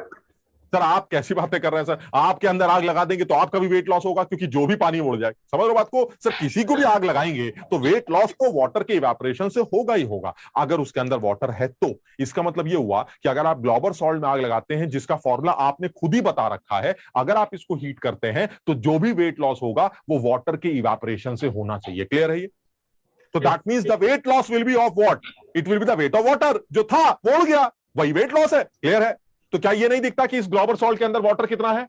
S1: सर आप कैसी बातें कर रहे हैं सर, आपके अंदर आग लगा देंगे तो आपका भी वेट लॉस होगा क्योंकि जो भी पानी उड़ जाए, समझ लो बात को। सर किसी को भी आग लगाएंगे तो वेट लॉस तो वाटर के इवेपोरेशन से होगा ही होगा, अगर उसके अंदर वाटर है तो। इसका मतलब ये हुआ कि अगर आप ग्लोबर सॉल्ट में आग लगाते हैं जिसका फॉर्मूला आपने खुद ही बता रखा है, अगर आप इसको हीट करते हैं तो जो भी वेट लॉस होगा वो वाटर के इवेपोरेशन से होना चाहिए। क्लियर है ये? तो that means the weight loss will be of what? It will be the weight of water. जो था वो उड़ गया, वही वेट लॉस है। क्लियर है? तो क्या ये नहीं दिखता कि इस ग्लोबर सॉल्ट के अंदर वाटर कितना है?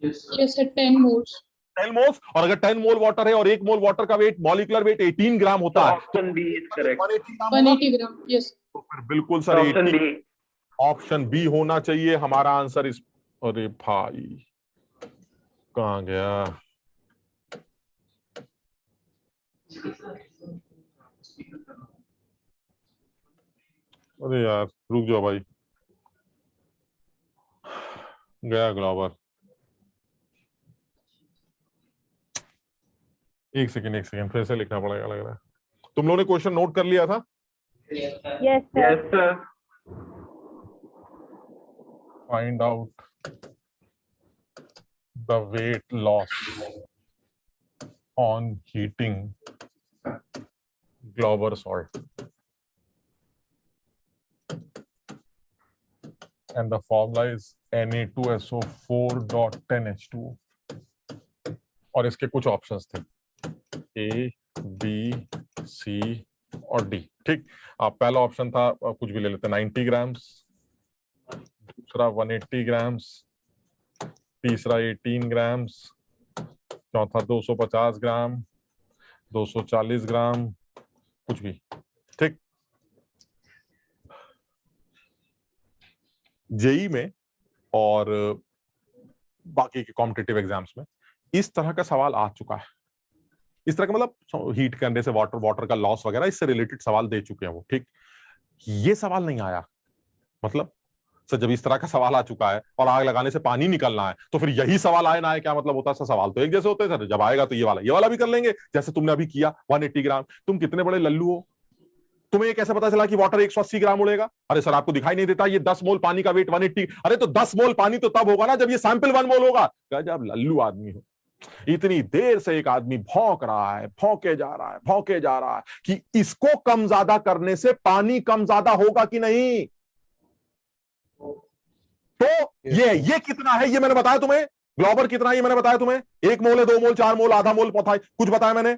S7: Yes, sir. 10 moles.
S1: 10 मोल्स, और अगर 10 मोल वाटर है और 1 मोल वाटर का वेट, मॉलिक्यूलर वेट 18 ग्राम होता है,
S2: option B is correct.
S1: 180 gram होगा।
S7: 180 gram. Yes.
S1: तो फिर बिल्कुल sir
S2: option
S1: 80,
S2: B.
S1: Option B होना चाहिए हमारा आंसर। इस, अरे भाई कहां गया? अरे यार रुक जाओ भाई, गया ग्लोबर। एक सेकंड फिर से लिखना पड़ेगा लग रहा है। तुम लोगों ने क्वेश्चन नोट कर लिया था?
S3: Yes, sir.
S4: Yes, sir.
S2: Yes sir.
S1: Find out the weight loss on heating Glauber salt and the formula is Na2SO4.10H2। और इसके कुछ ऑप्शंस थे A, B, C और D। ठीक, आप पहला ऑप्शन था, कुछ भी ले लेते, 90 ग्राम्स, दूसरा 180 ग्राम्स, तीसरा 18 ग्राम्स, चौथा 250 ग्राम, 240 ग्राम, कुछ भी। ठीक, जेई में और बाकी के कॉम्पिटिटिव एग्जाम्स में इस तरह का सवाल आ चुका है। इस तरह का मतलब हीट करने से वाटर का लॉस वगैरह, इससे रिलेटेड सवाल दे चुके हैं वो। ठीक, ये सवाल नहीं आया, मतलब सर जब इस तरह का सवाल आ चुका है और आग लगाने से पानी निकलना है तो फिर यही सवाल आए ना आए क्या मतलब होता है? सवाल तो एक जैसे होते हैं सर, जब आएगा तो ये वाला भी कर लेंगे जैसे तुमने अभी किया। 180 ग्राम, तुम कितने बड़े लल्लू हो, तुम्हें ये कैसे पता चला कि वाटर 180 ग्राम उड़ेगा? अरे सर आपको दिखाई नहीं देता ये 10 मोल पानी का वेट 180? अरे तो 10 मोल पानी तो तब होगा ना जब ये सैंपल 1 मोल होगा। गजब लल्लू आदमी हो। इतनी देर से एक आदमी भौंक रहा है, भौंके जा रहा है, भौंके जा रहा है कि इसको कम ज्यादा करने से पानी कम ज्यादा होगा कि नहीं। तो ये कितना है ये मैंने बताया तुम्हें, ग्लोबर कितना है ये मैंने बताया तुम्हें, 1 मोल है, 2 मोल, 4 मोल, आधा मोल, पौथा, कुछ बताया मैंने।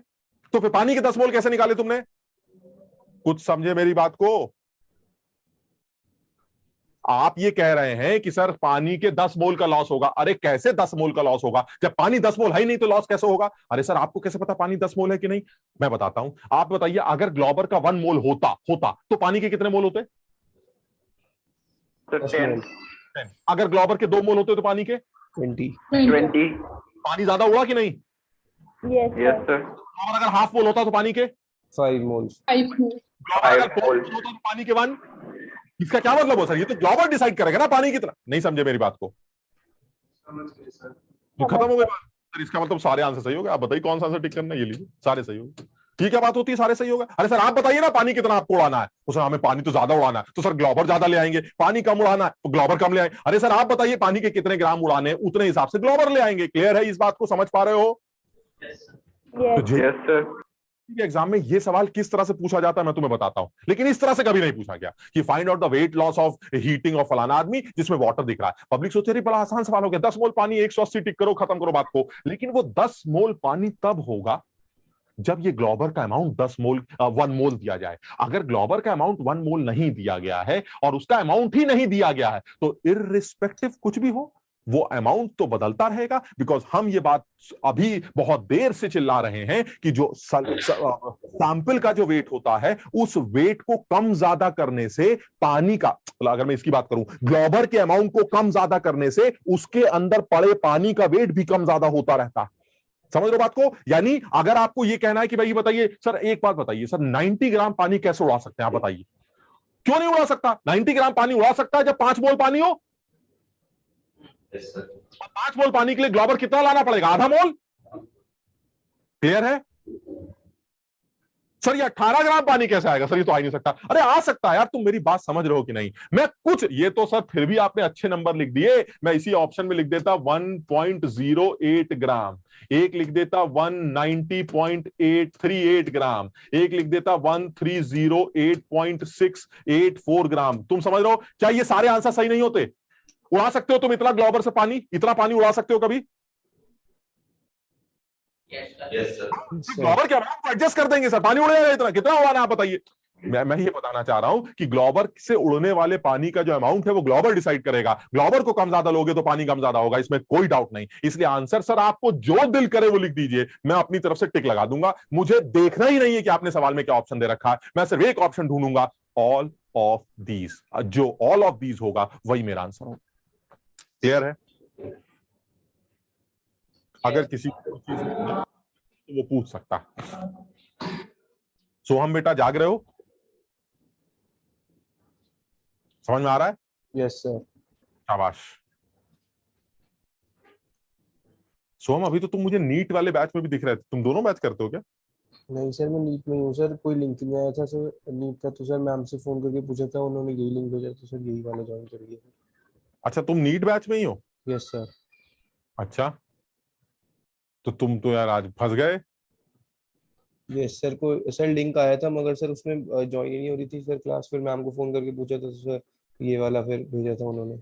S1: तो फिर पानी के 10 मोल कैसे निकाले तुमने? कुछ समझे मेरी बात को? आप ये कह रहे हैं कि सर पानी के 10 मोल का लॉस होगा। अरे कैसे 10 मोल का लॉस होगा? जब पानी 10 मोल है ही नहीं तो लॉस कैसे होगा? अरे सर आपको कैसे पता पानी 10 मोल है कि नहीं? मैं बताता हूं, आप बताइए, अगर ग्लोबर का 1 मोल होता तो पानी के कितने मोल होते?
S2: सर 10,
S1: अगर ग्लोबर के 2 मोल होते तो पानी के
S5: 20.
S2: 20.
S1: पानी ज्यादा उड़ा कि नहीं?
S4: Yes,
S2: Yes,
S4: sir.
S2: sir.
S1: Glauber अगर हाफ मोल होता तो पानी के
S5: 5 moles.
S7: 5 more.
S1: ग्लोबर अगर
S2: 5
S1: 4
S2: मोल।
S1: मोल होता तो पानी के 1। इसका क्या मतलब हो सर? ये तो ग्लोबर डिसाइड करेगा ना पानी कितना। नहीं समझे मेरी बात को?
S3: समझ गए सर।
S1: तो खत्म हो गई बात। सर इसका मतलब सारे आंसर सही हो गए। आप बताइए कौन सा आंसर टिक करना है? ये लीजिए, सारे सही हो गए। ये क्या बात होती है सारे सही हो गए? अरे सर आप बताइए ना पानी कितना आपको उड़ाना है। तो सर हमें पानी तो ज्यादा उड़ाना है, तो सर ग्लोबर ज्यादा ले आएंगे। पानी कम उड़ाना है तो ग्लोबर कम ले आएंगे। अरे सर आप बताइए पानी के कितने ग्राम उड़ाने हैं, उतने हिसाब से ग्लोबर ले आएंगे। क्लियर है? इस बात को समझ पा रहे हो?
S3: Yes sir.
S1: तो
S4: Yes.
S2: Yes, sir.
S1: एग्जाम में ये सवाल किस तरह से पूछा जाता है मैं तुम्हें बताता हूं, लेकिन इस तरह से कभी नहीं पूछा गया कि find out the weight loss of heating of फलाना आदमी जिसमें वाटर दिख रहा है। पब्लिक सोच रही बड़ा आसान सवाल हो गया, 10 मोल पानी 180 टिक करो, खत्म करो बात को। लेकिन वो 10 मोल पानी तब होगा जब ये ग्लोबर का अमाउंट 10 मोल 1 मोल दिया जाए। अगर ग्लोबर का अमाउंट 1 मोल नहीं दिया गया है और उसका अमाउंट ही नहीं दिया गया है तो इररिस्पेक्टिव कुछ भी हो वो अमाउंट तो बदलता रहेगा। बिकॉज हम ये बात अभी बहुत देर से चिल्ला रहे हैं कि जो सैंपल का जो वेट होता है उस वेट को कम ज्यादा करने से पानी का, अगर मैं इसकी बात करूं, ग्लोबर के अमाउंट को कम ज्यादा करने से उसके अंदर पड़े पानी का वेट भी कम ज्यादा होता रहता है। समझ रहे हो बात को? यानी अगर आपको ये कहना है कि भाई बताइए सर, एक बात बताइए सर, 90 ग्राम पानी कैसे उड़ा सकते हैं आप बताइए? क्यों नहीं उड़ा सकता? 90 ग्राम पानी उड़ा सकता है जब 5 मोल पानी हो।
S6: Yes, sir.
S1: 5 मोल पानी के लिए ग्लोबर कितना लाना पड़ेगा? आधा मोल। क्लियर है? सर ये 18 ग्राम पानी कैसे आएगा? सर ये तो आ ही नहीं सकता। अरे आ सकता है यार, तुम मेरी बात समझ रहे हो कि नहीं? मैं कुछ, ये तो सर फिर भी आपने अच्छे नंबर लिख दिए। मैं इसी ऑप्शन में लिख देता 1.08 ग्राम, एक लिख देता 190.838 ग्राम, एक लिख देता 1308.684 ग्राम। तुम समझ रहे हो? क्या ये सारे आंसर सही नहीं होते? उड़ा सकते हो तुम इतना ग्लोबर से पानी? इतना पानी उड़ा सकते हो कभी?
S3: Yes sir.
S6: Yes, sir.
S1: Glauber क्या एडजस्ट कर देंगे सर, पानी उड़ेगा इतना, कितना उड़ाना है आप बताइए? मैं ये बताना चाह रहा हूं कि ग्लोबर से उड़ने वाले पानी का जो अमाउंट है वो ग्लोबर डिसाइड करेगा। ग्लोबर को कम ज्यादा लोगे तो पानी कम ज्यादा होगा, इसमें कोई डाउट नहीं। इसलिए आंसर सर आपको जो दिल करे वो लिख दीजिए, मैं अपनी तरफ से टिक लगा दूंगा। मुझे देखना ही नहीं है कि आपने सवाल में क्या ऑप्शन दे रखा है, मैं सिर्फ एक ऑप्शन ढूंढूंगा, ऑल ऑफ दीज। जो ऑल ऑफ दीज होगा वही मेरा आंसर होगा। क्लियर है? अगर किसी को चीज तो वो पूछ सकता। सोहम बेटा जाग रहे हो? समझ में आ रहा है?
S5: Yes, sir.
S1: शाबाश। सोहम अभी तो तुम मुझे नीट वाले बैच में भी दिख रहे थे, तुम दोनों बैच करते हो क्या?
S5: नहीं सर, मैं नीट में हूँ सर। कोई लिंक नहीं आया था सर नीट का, तो सर मैम से फोन करके पूछा था, उन्होंने यही लिंक भेजा, तो सर यही वाला ज्वाइन करिए।
S1: अच्छा तुम नीट बैच में ही हो?
S5: Yes sir.
S1: अच्छा तो तुम तो यार आज फंस गए।
S5: यस सर, को सर लिंक आया था मगर सर उसमें ज्वाइन ही नहीं हो रही थी सर क्लास। फिर मैम को फोन करके पूछा था तो सर ये वाला फिर भेजा था उन्होंने।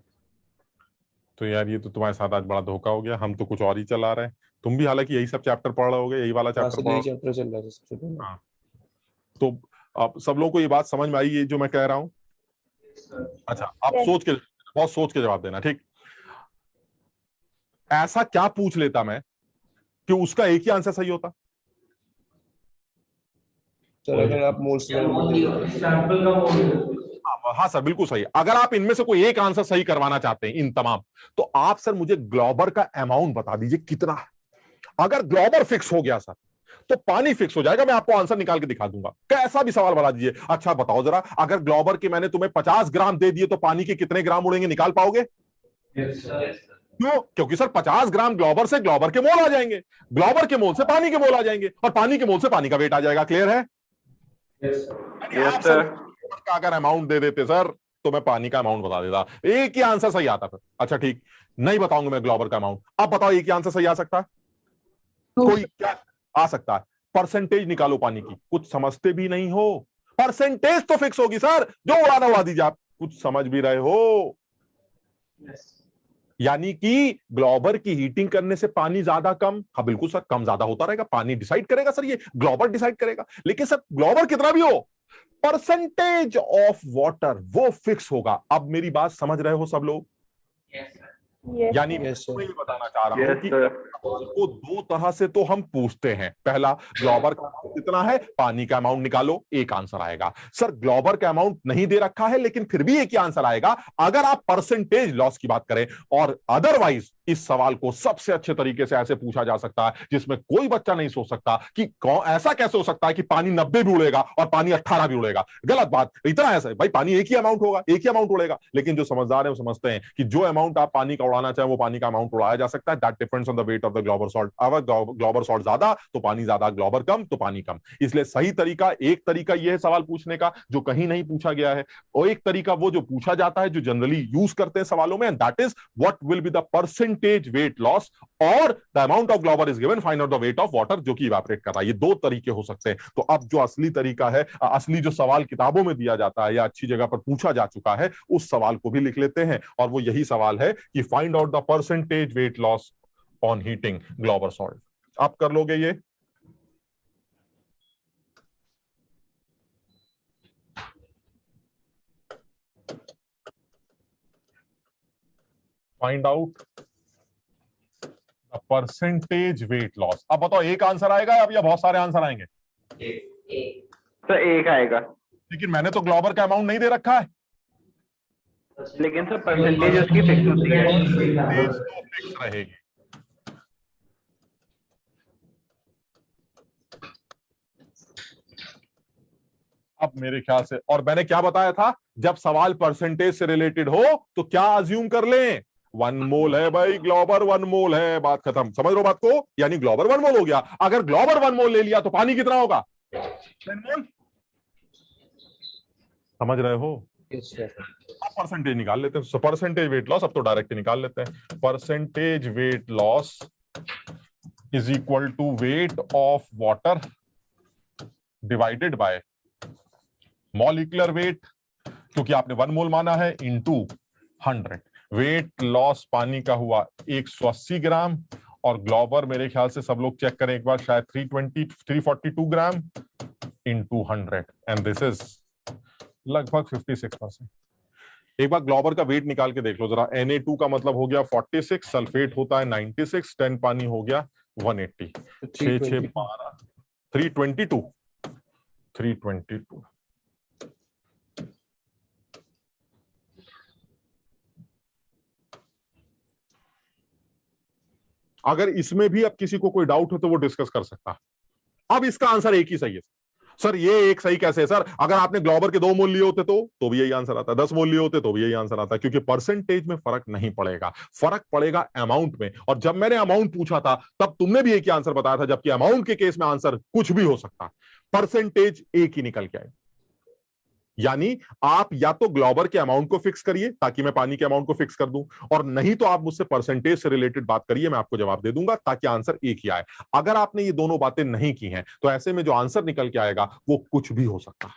S1: तो यार ये तो तुम्हारे साथ आज बड़ा धोखा हो गया, हम तो कुछ और ही चला रहे हैं। तुम भी हालांकि यही सब चैप्टर पढ़ रहे होगे, यही वाला
S5: हाँ
S1: चैप्टर
S5: सर,
S1: पढ़
S5: यही
S1: रहे
S5: चैप्टर चल रहा था सबसे पहले।
S1: हो। हाँ तो अब सब लोगों को ये बात समझ में आई है जो मैं कह रहा हूं? अच्छा अब
S4: Yes.
S1: सोच के, बहुत सोच के जवाब देना, ठीक? ऐसा क्या पूछ लेता मैं कि उसका एक ही आंसर सही होता?
S5: सर अगर आप मोल्स
S3: सैंपल का मोल।
S1: हाँ सर बिल्कुल सही। अगर आप इनमें से कोई एक आंसर सही करवाना चाहते हैं इन तमाम, तो आप सर मुझे ग्लोबर का अमाउंट बता दीजिए कितना है। अगर ग्लोबर फिक्स हो गया सर तो पानी फिक्स हो जाएगा, मैं आपको आंसर निकाल के दिखा दूंगा। कैसा भी सवाल बता दीजिए। अच्छा बताओ जरा, अगर ग्लोबर के मैंने तुम्हें 50 ग्राम दे दिए तो पानी के कितने ग्राम उड़ेंगे, निकाल पाओगे?
S3: Yes sir.
S1: क्यों? क्योंकि सर 50 ग्राम ग्लोबर से ग्लोबर के मोल आ जाएंगे, ग्लोबर के मोल से पानी के मोल आ जाएंगे, और पानी के मोल से पानी का वेट आ जाएगा। क्लियर है?
S3: Yes sir.
S2: Yes,
S1: आप
S2: sir.
S1: ग्लोबर का अगर अमाउंट दे देते सर तो मैं पानी का अमाउंट बता देता, एक ही आंसर सही आता फिर। अच्छा ठीक, नहीं बताऊंगा मैं ग्लोबर का अमाउंट। अब बताओ एक ही आंसर सही आ सकता है? कोई क्या आ सकता है? परसेंटेज निकालो पानी की, कुछ समझते भी नहीं हो। परसेंटेज तो फिक्स होगी सर, जो उड़ाना उड़ा दीजिए आप, कुछ समझ भी रहे हो? यानी कि ग्लोबर की हीटिंग करने से पानी ज्यादा कम, हाँ बिल्कुल सर, कम ज्यादा होता रहेगा, पानी डिसाइड करेगा सर, ये ग्लोबर डिसाइड करेगा। लेकिन सर ग्लोबर कितना भी हो, परसेंटेज ऑफ वाटर वो फिक्स होगा। अब मेरी बात समझ रहे हो सब लोग?
S4: Yes.
S1: यानी
S5: Yes, sir.
S1: मैं ये बताना चाह रहा हूं
S2: Yes,
S1: कि
S2: sir.
S1: को दो तरह से तो हम पूछते हैं। पहला, ग्लोबर का अमाउंट कितना है, पानी का अमाउंट निकालो, एक आंसर आएगा। सर ग्लोबर का अमाउंट नहीं दे रखा है लेकिन फिर भी एक ही आंसर आएगा अगर आप परसेंटेज लॉस की बात करें। और अदरवाइज इस सवाल को सबसे अच्छे तरीके से ऐसे पूछा जा सकता है जिसमें कोई बच्चा नहीं सोच सकता कि ऐसा कैसे हो सकता है कि पानी 90 भी उड़ेगा और पानी 18 भी उड़ेगा। गलत बात, इतना ऐसा है भाई, पानी एक ही अमाउंट होगा, एक ही अमाउंट उड़ेगा। लेकिन जो समझदार है वो समझते हैं कि जो अमाउंट आप पानी का उड़ाना चाहे वो पानी का अमाउंट उड़ाया जा सकता है। That depends on the weight of the Glauber salt. अगर ग्लोबर सॉल्ट ज्यादा तो पानी ज्यादा, ग्लोबर कम तो पानी कम। इसलिए सही तरीका, एक तरीका यह है सवाल पूछने का जो कहीं नहीं पूछा गया है, और एक तरीका वो जो पूछा जाता है जो जनरली यूज करते हैं सवालों में, and that is what will be the percentage weight loss और the amount of Glauber is given, find out the weight of water, जो कि इवेपोरेट कर रहा है। ये दो तरीके हो सकते हैं। तो अब जो असली तरीका है, असली जो सवाल किताबों में दिया जाता है या अच्छी जगह पर पूछा जा चुका है, उस सवाल को भी लिख लेते हैं। और वो यही सवाल है कि find out the percentage weight loss on heating Glauber salt. आप कर लोगे ये? Find out percentage weight loss. अब बताओ, एक आंसर आएगा या बहुत सारे आंसर आएंगे?
S2: सर एक आएगा,
S1: लेकिन मैंने तो ग्लोबर का अमाउंट नहीं दे रखा है।
S2: लेकिन सर परसेंटेज उसकी फिक्स होती है।
S1: परसेंटेज तो फिक्स रहेगी। अब मेरे ख्याल से, और मैंने क्या बताया था, जब सवाल परसेंटेज से रिलेटेड हो तो क्या अज्यूम कर लें? 1 मोल है भाई, ग्लोबर 1 मोल है, बात खत्म। समझ लो बात को? यानी ग्लोबर 1 मोल हो गया। अगर ग्लोबर 1 मोल ले लिया तो पानी कितना होगा? 10 मोल। समझ रहे हो?
S5: Yes, sir.
S1: अब परसेंटेज निकाल लेते हैं। परसेंटेज वेट लॉस अब तो डायरेक्ट निकाल लेते हैं। Percentage weight loss is equal to weight of water divided by molecular weight, क्योंकि आपने 1 मोल माना है, इनटू 100। वेट लॉस पानी का हुआ 180 ग्राम और ग्लोबर मेरे ख्याल से सब लोग चेक करें एक बार, शायद 342 ग्राम इनटू 100 एंड दिस इज लगभग 56%। एक बार ग्लोबर का वेट निकाल के देख लो जरा। Na2 का मतलब हो गया 46, सल्फेट होता है 96, 10 पानी हो गया 180, 6 6 12, 322। अगर इसमें भी अब किसी को कोई डाउट हो तो वो डिस्कस कर सकता है। अब इसका आंसर एक ही सही है सर। ये एक सही कैसे है सर? अगर आपने ग्लोबर के 2 मोल लिए होते तो भी यही आंसर आता है, 10 मोल लिए होते तो भी यही आंसर आता है, क्योंकि परसेंटेज में फर्क नहीं पड़ेगा, फर्क पड़ेगा अमाउंट में। और जब मैंने अमाउंट पूछा था तब तुमने भी एक ही आंसर बताया था, जबकि अमाउंट के केस में आंसर कुछ भी हो सकता है, परसेंटेज एक ही निकल के आए। यानी आप या तो ग्लोबर के अमाउंट को फिक्स करिए ताकि मैं पानी के अमाउंट को फिक्स कर दूं, और नहीं तो आप मुझसे परसेंटेज से रिलेटेड बात करिए, मैं आपको जवाब दे दूंगा ताकि आंसर एक ही आए। अगर आपने ये दोनों बातें नहीं की हैं तो ऐसे में जो आंसर निकल के आएगा वो कुछ भी हो सकता है।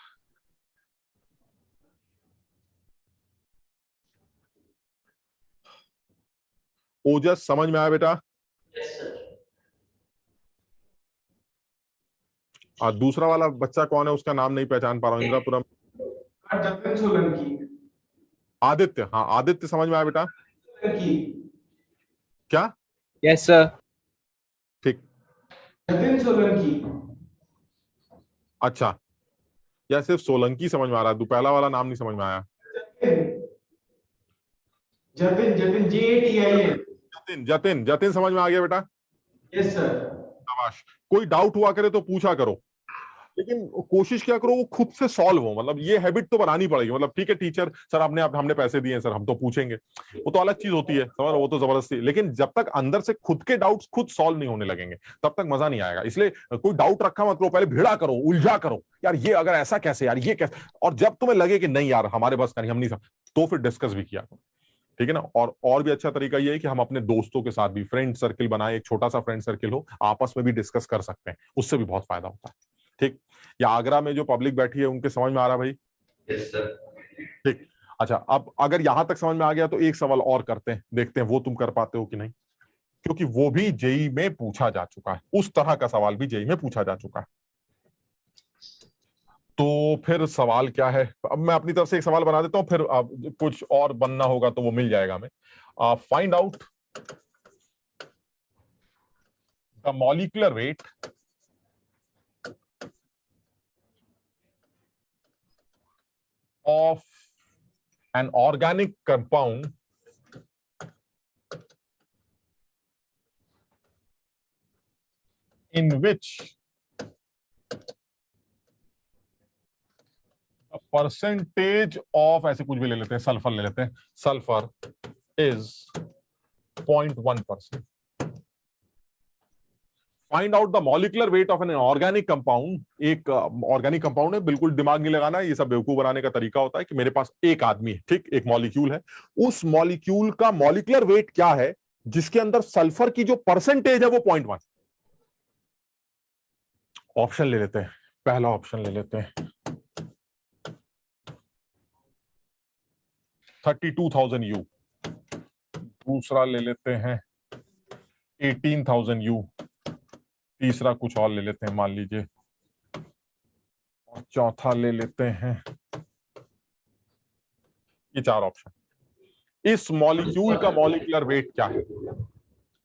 S1: ओजस समझ में आया बेटा? दूसरा वाला बच्चा कौन है, उसका नाम नहीं पहचान पा रहा हूं। इंद्रापुरम
S3: जतिन सोलंकी।
S1: आदित्य, हाँ आदित्य समझ में आया बेटा? क्या?
S5: Yes, sir.
S1: ठीक,
S3: जतिन सोलंकी।
S1: अच्छा, या सिर्फ सोलंकी समझ में आ रहा है, पहला वाला नाम नहीं समझ में आया।
S3: जतिन जतिन JATIN।
S1: जतिन समझ में आ गया बेटा?
S3: Yes sir.
S1: शाबाश। कोई डाउट हुआ करे तो पूछा करो, लेकिन कोशिश क्या करो वो खुद से सॉल्व हो। मतलब ये हैबिट तो बनानी पड़ेगी। मतलब ठीक है टीचर सर हमने पैसे दिए सर, हम तो पूछेंगे, वो तो अलग चीज होती है, समझ, वो तो जबरदस्ती। लेकिन जब तक अंदर से खुद के डाउट्स खुद सॉल्व नहीं होने लगेंगे तब तक मजा नहीं आएगा। इसलिए कोई डाउट रखा मत करो, पहले भिड़ा करो, उलझा करो, यार ये अगर ऐसा कैसे, यार ये कैसे, और जब तुम्हें लगे कि नहीं यार हमारे बस का नहीं, हम नहीं समझ, तो फिर डिस्कस भी किया करो। ठीक है ना। और भी अच्छा तरीका ये है कि हम अपने दोस्तों के साथ भी फ्रेंड सर्किल बनाए, एक छोटा सा फ्रेंड सर्किल हो, आपस में भी डिस्कस कर सकते हैं, उससे भी बहुत फायदा होता है। ठीक, या आगरा में जो पब्लिक बैठी है उनके समझ में आ रहा भाई?
S6: Yes sir.
S1: ठीक, अच्छा, अब अगर यहां तक समझ में आ गया तो एक सवाल और करते हैं, देखते हैं वो तुम कर पाते हो कि नहीं, क्योंकि वो भी जेई में पूछा जा चुका है, उस तरह का सवाल भी जेई में पूछा जा चुका है। तो फिर सवाल क्या है, अब मैं अपनी तरफ से एक सवाल बना देता हूं, फिर कुछ और बनना होगा तो वो मिल जाएगा हमें। Find out the molecular wait of an organic compound in which a percentage of, ऐसे कुछ भी ले लेते हैं, सल्फर ले लेते हैं, sulphur is 0.1%. Find out the molecular weight of an organic compound. एक ऑर्गेनिक कंपाउंड है, बिल्कुल दिमाग नहीं लगाना, ये सब बेवकूफ बनाने का तरीका होता है कि मेरे पास एक आदमी है, ठीक, एक मॉलिक्यूल है, उस मॉलिक्यूल का मॉलिक्यूलर वेट क्या है जिसके अंदर सल्फर की जो परसेंटेज है वो 0.1। ऑप्शन ले लेते हैं, पहला ऑप्शन ले लेते हैं 32,000 यू, दूसरा ले लेते हैं 18,000 यू, तीसरा कुछ और ले लेते हैं मान लीजिए, और चौथा ले लेते हैं, ये 4 ऑप्शन। इस मॉलिक्यूल का मॉलिक्यूलर वेट क्या है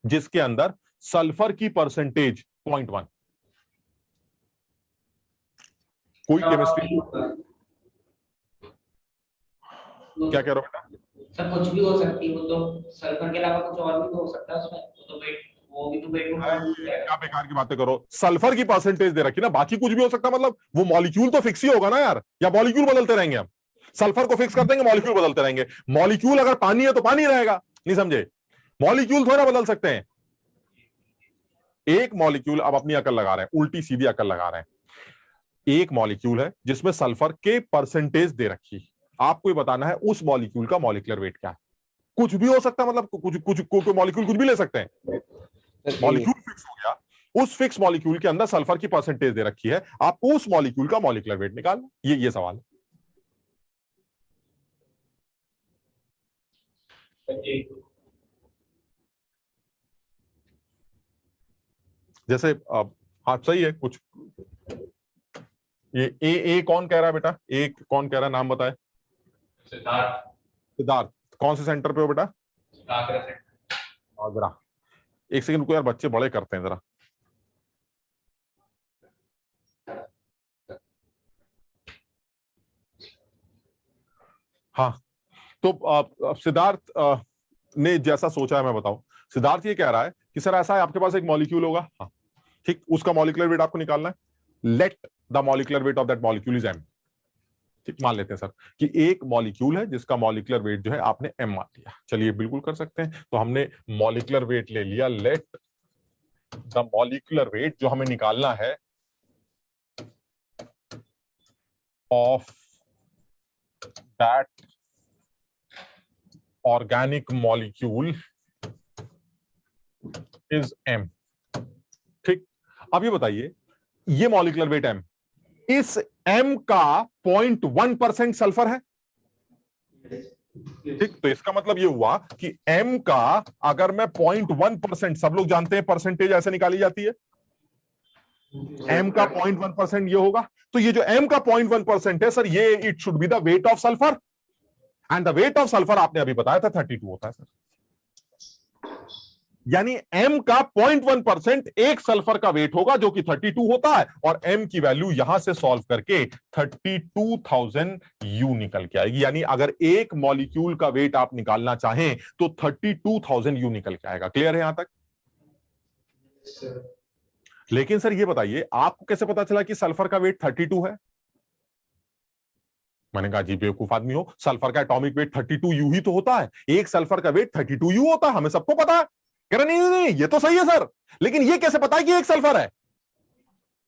S1: जिसके अंदर सल्फर की परसेंटेज 0.1? कोई केमिस्ट्री, क्या कह रहे हो बेटा?
S4: सर कुछ भी हो सकती है, वो तो सल्फर के अलावा कुछ और भी तो हो सकता है उसमें, तो वेट, वो भी तो वेट में
S1: क्या बेकार की बातें करो, सल्फर की परसेंटेज दे रखी ना, बाकी कुछ भी हो सकता है, मतलब वो मॉलिक्यूल तो फिक्स ही होगा ना यार, या मॉलिक्यूल बदलते रहेंगे हम? सल्फर को फिक्स कर देंगे, मॉलिक्यूल बदलते रहेंगे। मॉलिक्यूल अगर पानी है तो पानी रहेगा, नहीं समझे? मॉलिक्यूल थोड़ा बदल सकते हैं। एक मॉलिक्यूल, अब अपनी अकल लगा रहे हैं, उल्टी सीधी अकल लगा रहे हैं। एक मॉलिक्यूल है जिसमें सल्फर के परसेंटेज दे रखी, आपको ये बताना है उस मॉलिक्यूल का मॉलिक्यूलर वेट क्या है। कुछ भी हो सकता है, मतलब कुछ मॉलिक्यूल कुछ भी ले सकते हैं। मॉलिक्यूल फिक्स हो गया, उस फिक्स मॉलिक्यूल के अंदर सल्फर की परसेंटेज दे रखी है, आपको उस मॉलिक्यूल का मॉलिक्यूलर वेट निकालना, ये सवाल है। जैसे हाँ सही है कुछ, ये ए कौन कह रहा है बेटा? एक कौन कह रहा है, नाम बताए?
S6: सिद्धार्थ।
S1: सिद्धार्थ, कौन से सेंटर पे हो बेटा?
S6: आगरा सेंटर।
S1: आगरा। एक सेकंड रुको यार, बच्चे बड़े करते हैं जरा। हाँ, तो सिद्धार्थ ने जैसा सोचा है मैं बताऊं। सिद्धार्थ ये कह रहा है कि सर ऐसा है, आपके पास एक मॉलिक्यूल होगा, हाँ ठीक, उसका मॉलिक्यूलर वेट आपको निकालना है। Let the molecular weight of that molecule is M. ठीक, मान लेते हैं सर कि एक मॉलिक्यूल है जिसका मॉलिक्यूलर वेट जो है आपने एम मान लिया। चलिए बिल्कुल कर सकते हैं, तो हमने मॉलिक्यूलर वेट ले लिया। लेट द मॉलिक्यूलर वेट जो हमें निकालना है of that organic molecule is M. ठीक, अब ये बताइए, ये मॉलिक्यूलर वेट एम, इस एम का 0.1% सल्फर है। ठीक, तो इसका मतलब ये हुआ कि एम का अगर मैं 0.1%, सब लोग जानते हैं परसेंटेज ऐसे निकाली जाती है, एम का 0.1% ये होगा, तो ये जो एम का 0.1% है सर, ये it should be the weight of sulphur, and the weight of sulphur आपने अभी बताया था 32 होता है सर। यानी m का 0.1% एक सल्फर का वेट होगा जो कि 32 होता है, और m की वैल्यू यहां से सॉल्व करके 32,000 u निकल के आएगी। यानी अगर एक मॉलिक्यूल का वेट आप निकालना चाहें तो 32,000 u निकल के आएगा। क्लियर है यहां तक? लेकिन सर ये बताइए, आपको कैसे पता चला कि सल्फर का वेट 32 है? मैंने कहा जी बेवकूफ आदमी हो, सल्फर का एटॉमिक वेट 32 यू ही तो होता है, एक सल्फर का वेट 32 यू होता है, हमें सबको पता है। कह रहे नहीं, ये तो सही है सर, लेकिन ये कैसे पता है कि एक सल्फर है?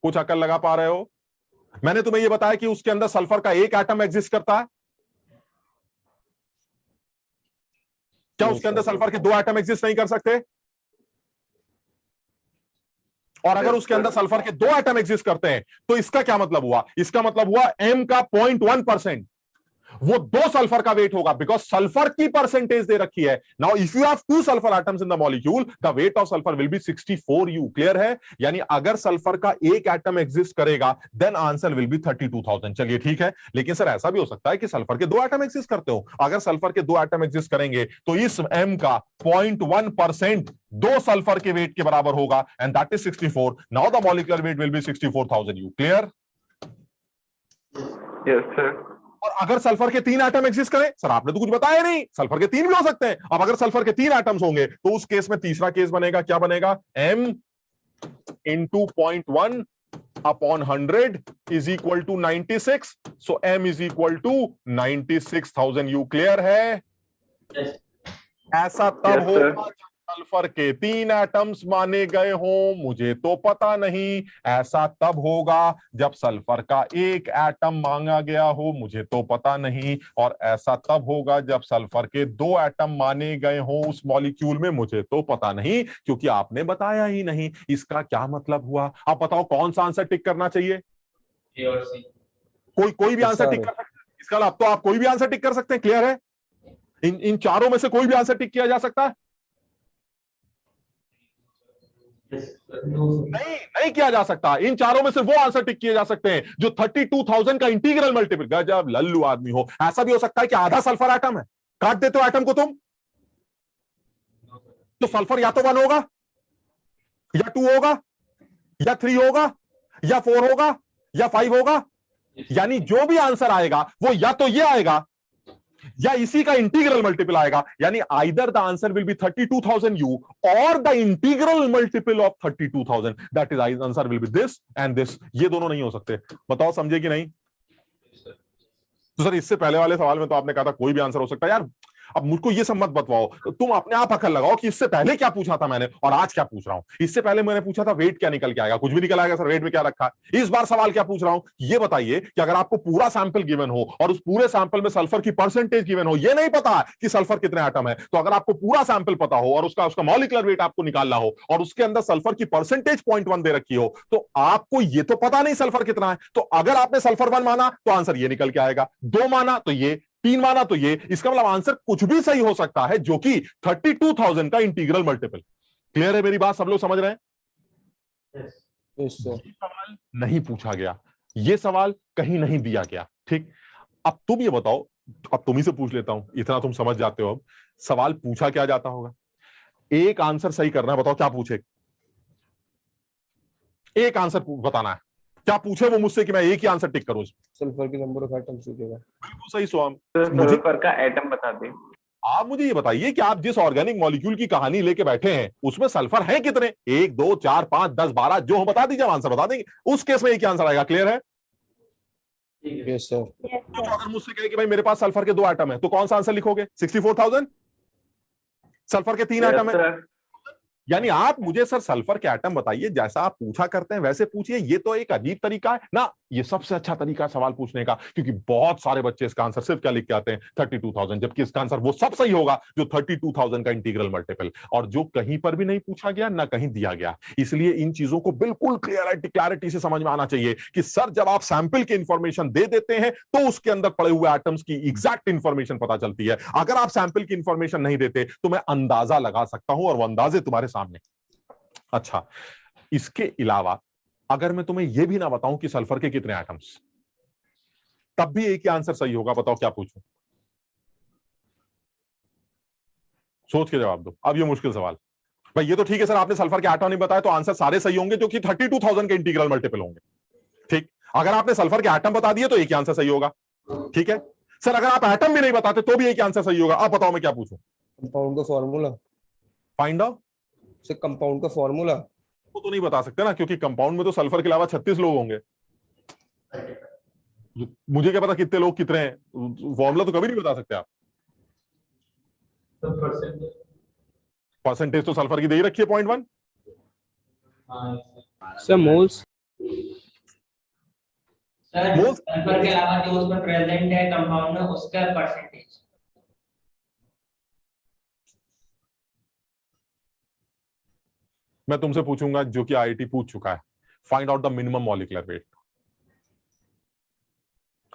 S1: कुछ अकल लगा पा रहे हो? मैंने तुम्हें ये बताया कि उसके अंदर सल्फर का एक एटम एग्जिस्ट करता है, क्या
S5: Yes,
S1: उसके अंदर
S5: sir.
S1: सल्फर के 2 एटम एग्जिस्ट नहीं कर सकते? और अगर उसके अंदर सल्फर के 2 एटम एग्जिस्ट करते हैं तो इसका क्या मतलब हुआ? इसका मतलब हुआ m का 0.1% वो 2 सल्फर का वेट होगा, बिकॉज सल्फर की परसेंटेज दे रखी है। Now if you have 2 sulphur atoms in the molecule, the weight of sulphur will be 64u। Clear है? यानी अगर सल्फर का एक एटम एग्जिस्ट करेगा देन आंसर विल बी 32,000। चलिए ठीक है, लेकिन सर ऐसा भी हो सकता है कि सल्फर के 2 एटम एग्जिस्ट करते हो। अगर सल्फर के 2 एटम एग्जिस्ट करेंगे तो इस m का 0.1% 2 सल्फर के वेट के बराबर होगा, and that is 64। Now the molecular weight will be 64,000u। Clear?
S2: Yes sir.
S1: और अगर सल्फर के 3 एटम एग्जिस्ट करें, सर आपने तो कुछ बताया नहीं, सल्फर के 3 भी हो सकते हैं। अब अगर सल्फर के 3 एटम्स होंगे तो उस केस में तीसरा केस बनेगा, क्या बनेगा? m into 0.1 upon 100 is equal to 96. So m is equal to 96,000u। Clear है? ऐसा तब
S2: Yes, sir.
S1: होगा जब सल्फर के 3 एटम्स माने गए हों, मुझे तो पता नहीं। ऐसा तब होगा जब सल्फर का 1 एटम मांगा गया हो, मुझे तो पता नहीं। और ऐसा तब होगा जब सल्फर के 2 एटम माने गए हों उस मॉलिक्यूल में, मुझे तो पता नहीं, क्योंकि आपने बताया ही नहीं। इसका क्या मतलब हुआ? आप बताओ कौन सा आंसर टिक करना चाहिए?
S6: ए और सी।
S1: कोई भी आंसर टिक कर सकते हैं। इसका अब तो आप कोई भी आंसर टिक कर सकते हैं। क्लियर है? इन चारों में से कोई भी आंसर टिक किया जा सकता है? नहीं किया जा सकता। इन चारों में से वो आंसर टिक किए जा सकते हैं जो 32,000 का इंटीग्रल मल्टीपल। गजब लल्लू आदमी हो। ऐसा भी हो सकता है कि आधा सल्फर एटम है, काट देते हो एटम को तुम, तो सल्फर या तो 1 होगा या 2 होगा या 3 होगा या 4 होगा या 5 होगा। यानी जो भी आंसर आएगा वो या तो ये आएगा या इसी का इंटीग्रल मल्टीपल आएगा। यानी either the answer will B 32,000u और the integral multiple of 32,000, that is answer will B this and this. ये दोनों नहीं हो सकते। बताओ समझे कि नहीं? तो सर इससे पहले वाले सवाल में तो आपने कहा था कोई भी आंसर हो सकता है। यार अब मुझको ये सब मत बतवाओ, तुम अपने आप अकल लगाओ कि इससे पहले क्या पूछा था मैंने और आज क्या पूछ रहा हूं। इससे पहले मैंने पूछा था वेट क्या निकल के आएगा, कुछ भी निकल आएगा सर, वेट में क्या रखा है। इस बार सवाल क्या पूछ रहा हूं, ये बताइए कि अगर आपको पूरा सैंपल गिवन हो और उस पूरे सैंपल में सल्फर की परसेंटेज गिवन हो, ये नहीं पता कि सल्फर कितने एटम है, तो अगर आपको पूरा सैंपल पता हो और उसका मॉलिक्यूलर वेट आपको निकालना हो और उसके अंदर सल्फर की परसेंटेज 0.1 दे रखी हो, तो आपको ये तो पता नहीं सल्फर कितना है। तो अगर आपने सल्फर 1 माना तो आंसर ये निकल के आएगा, 2 माना तो ये, 3 माना तो ये। इसका मतलब आंसर कुछ भी सही हो सकता है जो कि 32,000 का इंटीग्रल मल्टीपल। क्लियर है मेरी बात? सब लोग समझ रहे हैं?
S5: Yes, sir.
S1: ये सवाल नहीं पूछा गया, ये सवाल कहीं नहीं दिया गया। ठीक, अब तुम ये बताओ, अब तुम ही से पूछ लेता हूं, इतना तुम समझ जाते हो। अब सवाल पूछा क्या जाता होगा? एक आंसर सही करना है, बताओ क्या पूछे? एक आंसर बताना है, क्या पूछे वो मुझसे कि मैं एक ही आंसर टिक करूं।
S5: सल्फर के नंबर ऑफ एटम्स लिखेगा।
S1: बिल्कुल सही स्वाम।
S2: मुझे सल्फर का एटम बता दें।
S1: आप मुझे ये बताइए कि आप जिस ऑर्गेनिक मॉलिक्यूल की कहानी लेके बैठे हैं उसमें सल्फर है कितने? 1 2 4 5 10 12 जो हम बता दीजिए, आंसर बता देंगे। उस केस में एक ही आंसर आएगा। क्लियर है?
S5: Yes sir.
S1: तो अगर मुझसे कहे कि भाई मेरे पास सल्फर के 2 एटम है, तो कौन सा आंसर लिखोगे? 64,000। सल्फर के 3 एटम है, यानी आप मुझे सर सल्फर के एटम बताइए, जैसा आप पूछा करते हैं वैसे पूछिए। ये तो एक अजीब तरीका है ना, ये सबसे अच्छा तरीका है सवाल पूछने का, क्योंकि बहुत सारे बच्चे इसका आंसर सिर्फ क्या लिख के आते हैं? 32,000, जबकि इसका आंसर वो सब सही होगा जो 32,000 का इंटीग्रल मल्टीपल, और जो कहीं पर भी नहीं पूछा गया ना कहीं दिया गया। इसलिए इन चीजों को बिल्कुल क्लैरिटी से समझ में आना चाहिए कि सर जब आप सैंपल की इंफॉर्मेशन दे देते हैं तो उसके अंदर पड़े हुए एटम्स की एग्जैक्ट इंफॉर्मेशन पता चलती है। अगर आप सैंपल की इंफॉर्मेशन नहीं देते तो मैं अंदाजा लगा सकता हूं, और वो अंदाजे तुम्हारे सामने। अच्छा, इसके अलावा अगर मैं तुम्हें यह भी ना बताऊं कि सल्फर के कितने एटम्स, तब भी एक ही आंसर सही होगा। बताओ क्या पूछूं? सोच के जवाब दो। अब ये मुश्किल सवाल भाई, ये तो ठीक है सर आपने सल्फर के एटम नहीं बताया तो आंसर सारे सही होंगे जो कि 32,000 के इंटीग्रल मल्टीपल होंगे। ठीक, अगर आपने सल्फर के एटम बता दिए तो एक ही आंसर सही होगा। ठीक है सर, अगर आप एटम भी नहीं बताते तो भी एक ही आंसर सही होगा। अब बताओ मैं क्या पूछूं?
S5: कंपाउंड का फॉर्मूला
S1: फाइंड आउट।
S5: से कंपाउंड का फॉर्मूला
S1: वो तो नहीं बता सकते ना, क्योंकि कंपाउंड में तो सल्फर के अलावा 36 लोग होंगे। मुझे क्या पता कितने लोग कितने हैं, फॉर्मूला तो कभी नहीं बता सकते आप। परसेंटेज तो सल्फर की दे ही रखी है 0.1।
S8: Sir moles
S4: sir
S1: moles
S4: sulphur के अलावा जो उसमें प्रेजेंट है कंपाउंड में उसका परसेंटेज।
S1: मैं तुमसे पूछूंगा जो कि आईआईटी पूछ चुका है, find out the minimum molecular weight.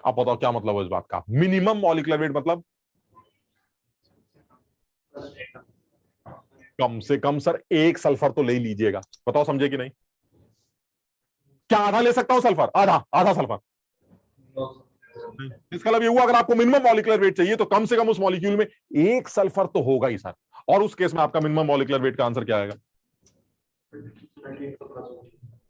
S1: आप बताओ क्या मतलब है इस बात का? मिनिमम मॉलिक्यूलर वेट मतलब कम से कम सर एक सल्फर तो ले ही लीजिएगा। बताओ समझे कि नहीं? क्या आधा ले सकता हूं सल्फर? आधा आधा सल्फर? इसका मतलब ये हुआ अगर आपको मिनिमम मॉलिक्यूलर वेट चाहिए तो कम से कम उस मॉलिक्यूल में एक सल्फर तो होगा ही सर। और उस केस में आपका मिनिमम मॉलिक्यूलर वेट का आंसर क्या आएगा?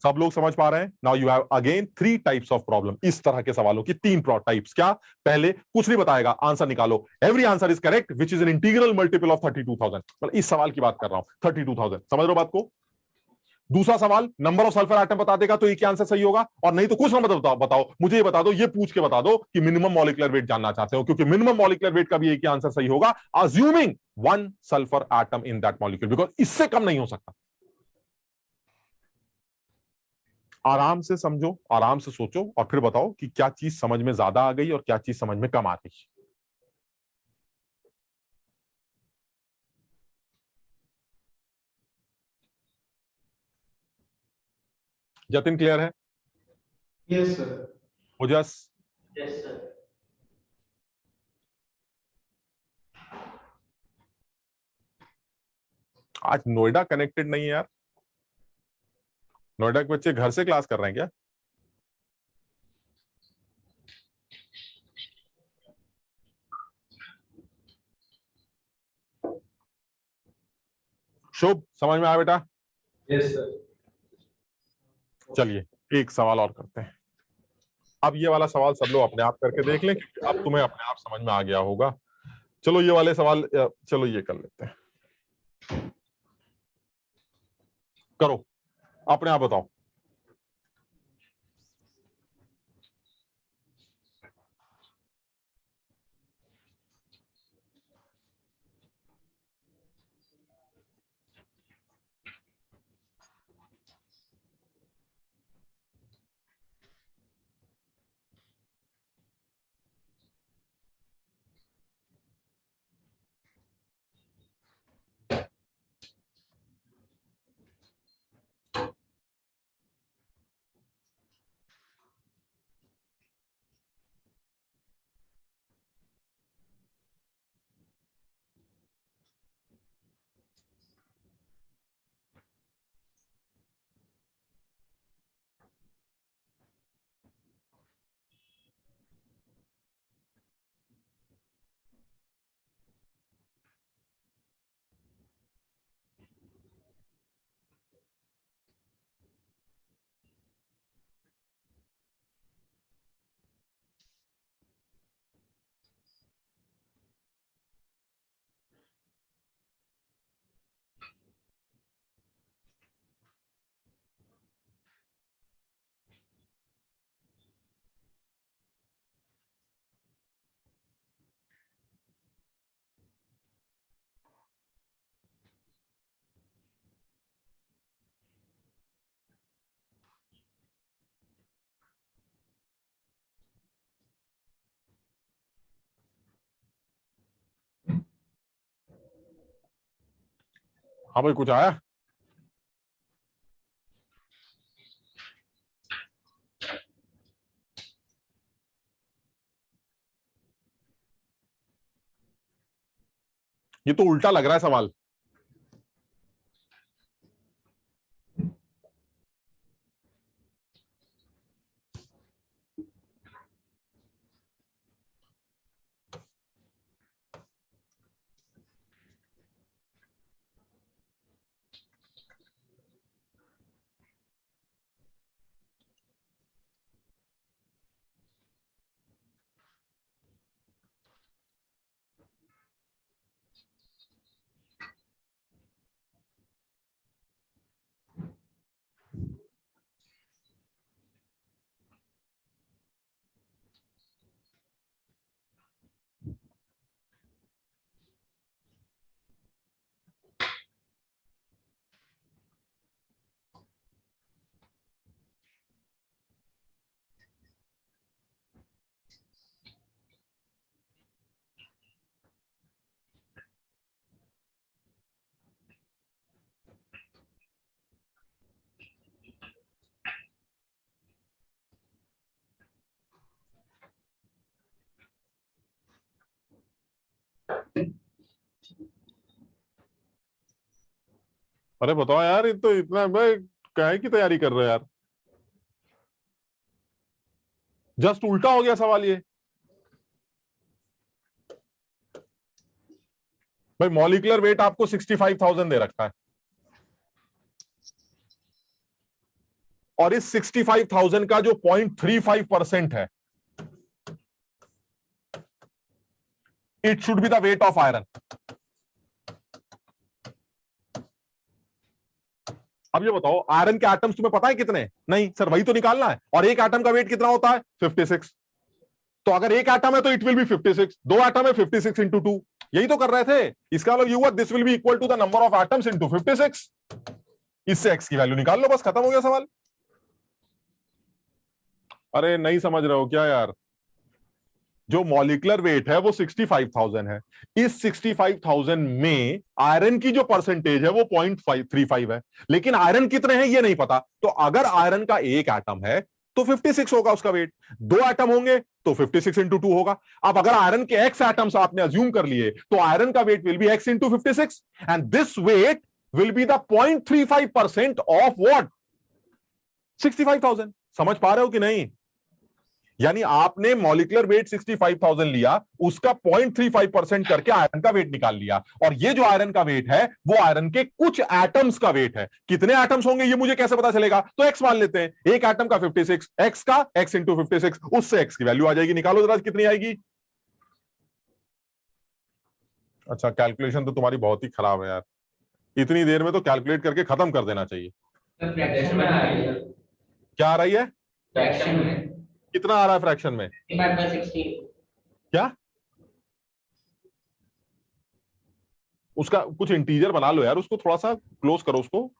S1: सब लोग समझ पा रहे हैं? Now you have again 3 types of problem. इस तरह के सवालों की 3 टाइप्स। क्या? पहले कुछ नहीं बताएगा, आंसर निकालो, every answer is correct which is an integral multiple of 32,000। मतलब इस सवाल की बात कर रहा हूं, 32,000। समझ रहे हो बात को? दूसरा सवाल, नंबर ऑफ सल्फर आइटम बता देगा तो ये क्या आंसर सही होगा, और नहीं तो कुछ नंबर बताओ, मुझे ये बता दो, ये पूछ के बता दो कि मिनिमम मॉलिक्यूलर वेट जानना चाहते हो, क्योंकि मिनिमम मॉलिक्यूलर वेट का भी एक ही आंसर सही होगा, assuming 1 sulphur atom in that molecule, because इससे कम नहीं हो सकता। आराम से समझो, आराम से सोचो और फिर बताओ कि क्या चीज समझ में ज्यादा आ गई और क्या चीज समझ में कम आ गई। जतिन क्लियर है?
S3: Yes sir.
S1: Ojas?
S4: Yes sir.
S1: आज नोएडा कनेक्टेड नहीं है यार। नोएडा के बच्चे घर से क्लास कर रहे हैं क्या? शुभ, समझ में आया बेटा?
S3: Yes sir.
S1: चलिए एक सवाल और करते हैं। अब ये वाला सवाल सब लोग अपने आप करके देख लें, क्योंकि अब तुम्हें अपने आप समझ में आ गया होगा। चलो ये वाले सवाल, चलो ये कर लेते हैं। करो, अपने आप बताओ। हाँ भाई, कुछ आया? ये तो उल्टा लग रहा है सवाल। अरे बताओ यार, ये तो इतना मैं काहे की तैयारी कर रहे हो यार, जस्ट उल्टा हो गया सवाल ये। भाई मॉलिक्यूलर वेट आपको 65,000 दे रखा है, और इस 65,000 का जो 0.35% है, it should be the weight of iron. अब ये बताओ, आयरन के एटम्स तुम्हें पता है कितने? नहीं सर, वही तो निकालना है। और एक एटम का वेट कितना होता है? 56। तो अगर एक एटम है तो इट विल बी 56, दो एटम है 56 इंटू 2, यही तो कर रहे थे। इसका मतलब ये हुआ this will be equal to the number of atoms into 56। इससे एक्स की वैल्यू निकाल लो, बस खत्म हो गया सवाल। अरे नहीं समझ रहे हो क्या यार? जो मॉलिक्यूलर वेट है वो 65,000 है। इस 65,000 में आयरन की जो परसेंटेज है वो 0.35 है, लेकिन आयरन कितने हैं ये नहीं पता। तो अगर आयरन का एक एटम है तो 56 होगा उसका वेट, दो एटम होंगे तो 56 इंटू 2 होगा। अब अगर आयरन के एक्स एटम्स आपने अज्यूम कर लिए तो आयरन का weight will be x into 56 and this weight will be the 0.35% of what? 65,000। समझ पा रहे हो कि नहीं? यानी आपने मॉलिक्यूलर वेट 65,000 लिया, उसका 0.35% करके आयरन का वेट निकाल लिया, और ये जो आयरन का वेट है वो आयरन के कुछ एटम्स का वेट है। कितने एटम्स होंगे ये मुझे कैसे पता चलेगा? तो एक्स मान लेते हैं, एक एटम का 56, एक्स का एक्स इंटू 56, उससे एक्स की वैल्यू आ जाएगी। निकालो जरा कितनी आएगी। अच्छा, कैलकुलेशन तो तुम्हारी बहुत ही खराब है यार, इतनी देर में तो कैलकुलेट करके खत्म कर देना चाहिए।
S4: फ्रैक्शन में आ रही है।
S1: क्या आ रही है?
S4: फ्रैक्शन में
S1: कितना आ रहा है फ्रैक्शन में?
S4: 16।
S1: क्या? उसका कुछ इंटीजर बना लो यार, उसको थोड़ा सा क्लोज करो उसको।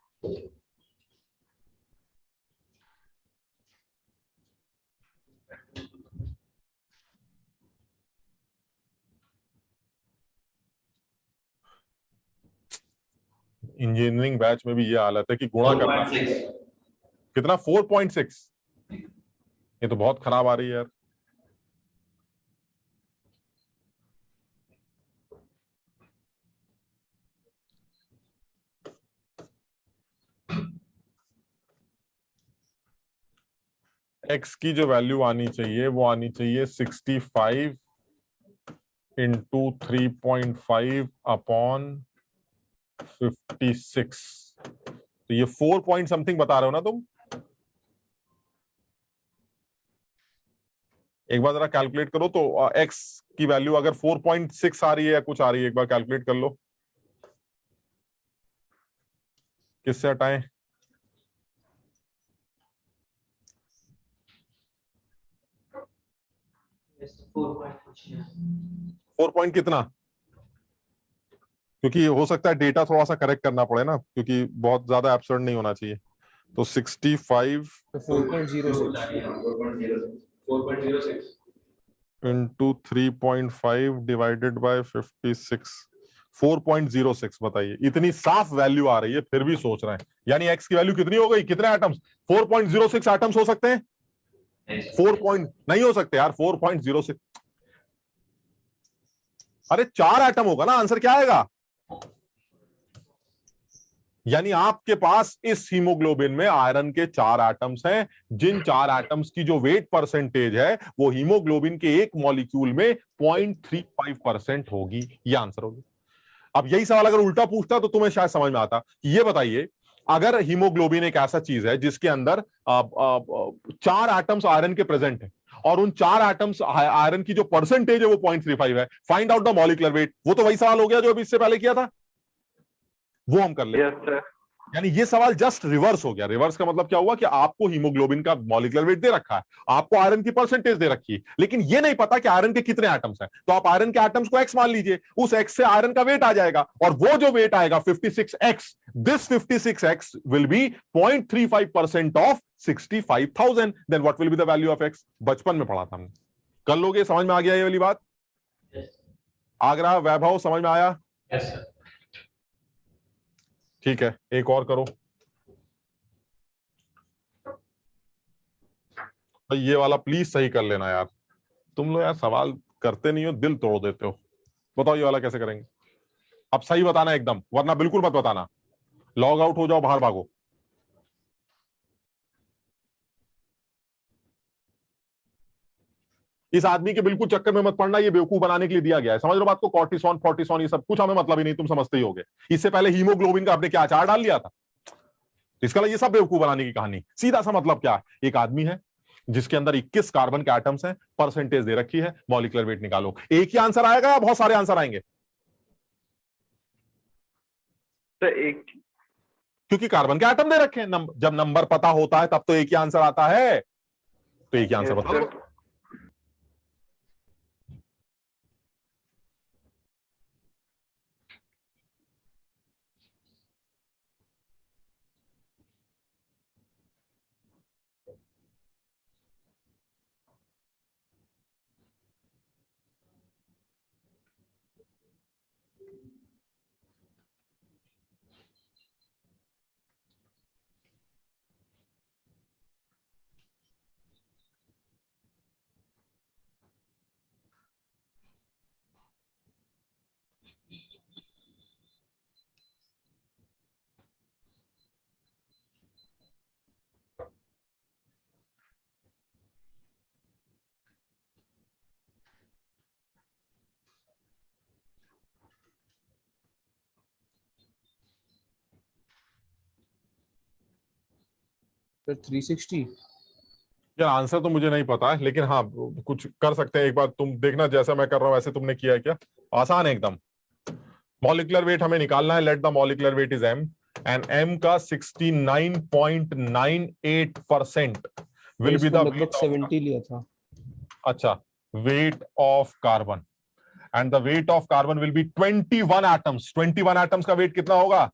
S1: इंजीनियरिंग बैच में भी ये हालत है कि गुणा करना है। कितना? 4.6। ये तो बहुत खराब आ रही है यार। एक्स की जो वैल्यू आनी चाहिए वो आनी चाहिए 65 इंटू 3.5 अपॉन 56। तो ये 4 पॉइंट समथिंग बता रहे हो ना तुम? एक बार जरा कैलकुलेट करो तो एक्स की वैल्यू अगर 4.6 आ रही है या कुछ आ रही है, एक बार कैलकुलेट कर लो। किससे हटाएं? 4 पॉइंट कितना? क्योंकि हो सकता है डेटा थोड़ा सा करेक्ट करना पड़े ना, क्योंकि बहुत ज्यादा एब्सर्ड नहीं होना चाहिए। तो 65
S5: 4.06
S1: इंटू 3.5 डिवाइडेड बाय 56, 4.06। बताइए, इतनी साफ वैल्यू आ रही है फिर भी सोच रहे हैं। यानी एक्स की वैल्यू कितनी हो गई? कितने एटम्स? 4.06 एटम्स हो सकते हैं? 4 पॉइंट नहीं हो सकते यार, 4.06। अरे 4 एटम होगा ना, आंसर क्या आएगा? यानी आपके पास इस हीमोग्लोबिन में आयरन के 4 एटम्स हैं, जिन 4 एटम्स की जो वेट परसेंटेज है वो हीमोग्लोबिन के एक मॉलिक्यूल में 0.35% होगी। ये आंसर होगी। अब यही सवाल अगर उल्टा पूछता तो तुम्हें शायद समझ में आता कि ये बताइए, अगर हीमोग्लोबिन एक ऐसा चीज है जिसके अंदर 4 एटम्स आयरन के प्रेजेंट है, और उन 4 एटम्स आयरन की जो परसेंटेज है वो 0.35 है, find out the molecular wait. वो तो वही सवाल हो गया जो अभी इससे पहले किया था, वो हम कर लेंगे।
S2: Yes sir.
S1: यानी ये सवाल जस्ट रिवर्स हो गया। रिवर्स का मतलब क्या हुआ कि आपको हीमोग्लोबिन का मॉलिक्यूलर वेट दे रखा है, आपको आयरन की परसेंटेज दे रखी है, लेकिन ये नहीं पता कि आयरन के कितने एटम्स हैं। तो आप आयरन के एटम्स को एक्स मान लीजिए, उस एक्स से आयरन का वेट आ जाएगा, और वो जो वेट आएगा 56x, this 56x will be 0.35% of 65,000। Then what will be the value of x? बचपन में पढ़ा था हमने। कर लोगे? समझ में आ गया ये वाली बात? आगरा वैभव समझ में आया?
S6: Yes sir.
S1: ठीक है, एक और करो। तो ये वाला प्लीज सही कर लेना यार, तुम लोग यार सवाल करते नहीं हो, दिल तोड़ देते हो। बताओ ये वाला कैसे करेंगे? अब सही बताना एकदम, वरना बिल्कुल मत बताना। लॉग आउट हो जाओ, बाहर भागो। इस आदमी के बिल्कुल चक्कर में मत पड़ना, ये बेवकूफ बनाने के लिए दिया गया है, समझ लो बात को। कॉर्टिसोन फोर्टिसोन ये सब कुछ हमें मतलब ही नहीं, तुम समझते ही होगे। इससे पहले हीमोग्लोबिन का आपने क्या अचार डाल लिया था? इसका ये सब बेवकूफ बनाने की कहानी। सीधा सा मतलब क्या है, एक आदमी है जिसके अंदर 21 कार्बन के एटम्स हैं, परसेंटेज दे रखी है, मॉलिक्यूलर वेट निकालो। एक ही आंसर आएगा या बहुत सारे आंसर आएंगे?
S2: तो एक,
S1: क्योंकि कार्बन के एटम दे रखे हैं। जब नंबर पता होता है तब तो एक ही आंसर आता है, तो एक ही आंसर बता दो।
S5: सर 360।
S1: यार आंसर तो मुझे नहीं पता है, लेकिन हाँ कुछ कर सकते हैं। एक बार तुम देखना, जैसा मैं कर रहा हूं वैसे तुमने किया है क्या? आसान है एकदम। मॉलिक्यूलर वेट हमें निकालना है। Let the molecular weight is M, and M का 69.98% विल बी द
S5: लगभग 70 लिया था।
S1: अच्छा, wait of carbon, and the weight of carbon will be 21 atoms. 21 atoms का वेट कितना होगा?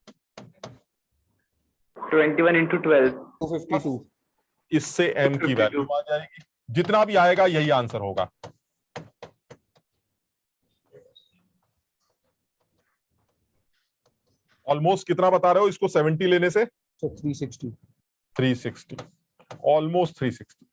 S2: 21 into 12,
S5: 252।
S1: इससे एम की वैल्यू आ जाएगी। जितना भी आएगा यही आंसर होगा। ऑलमोस्ट कितना बता रहे हो इसको 70 लेने से?
S5: 360।
S1: 360, almost 360.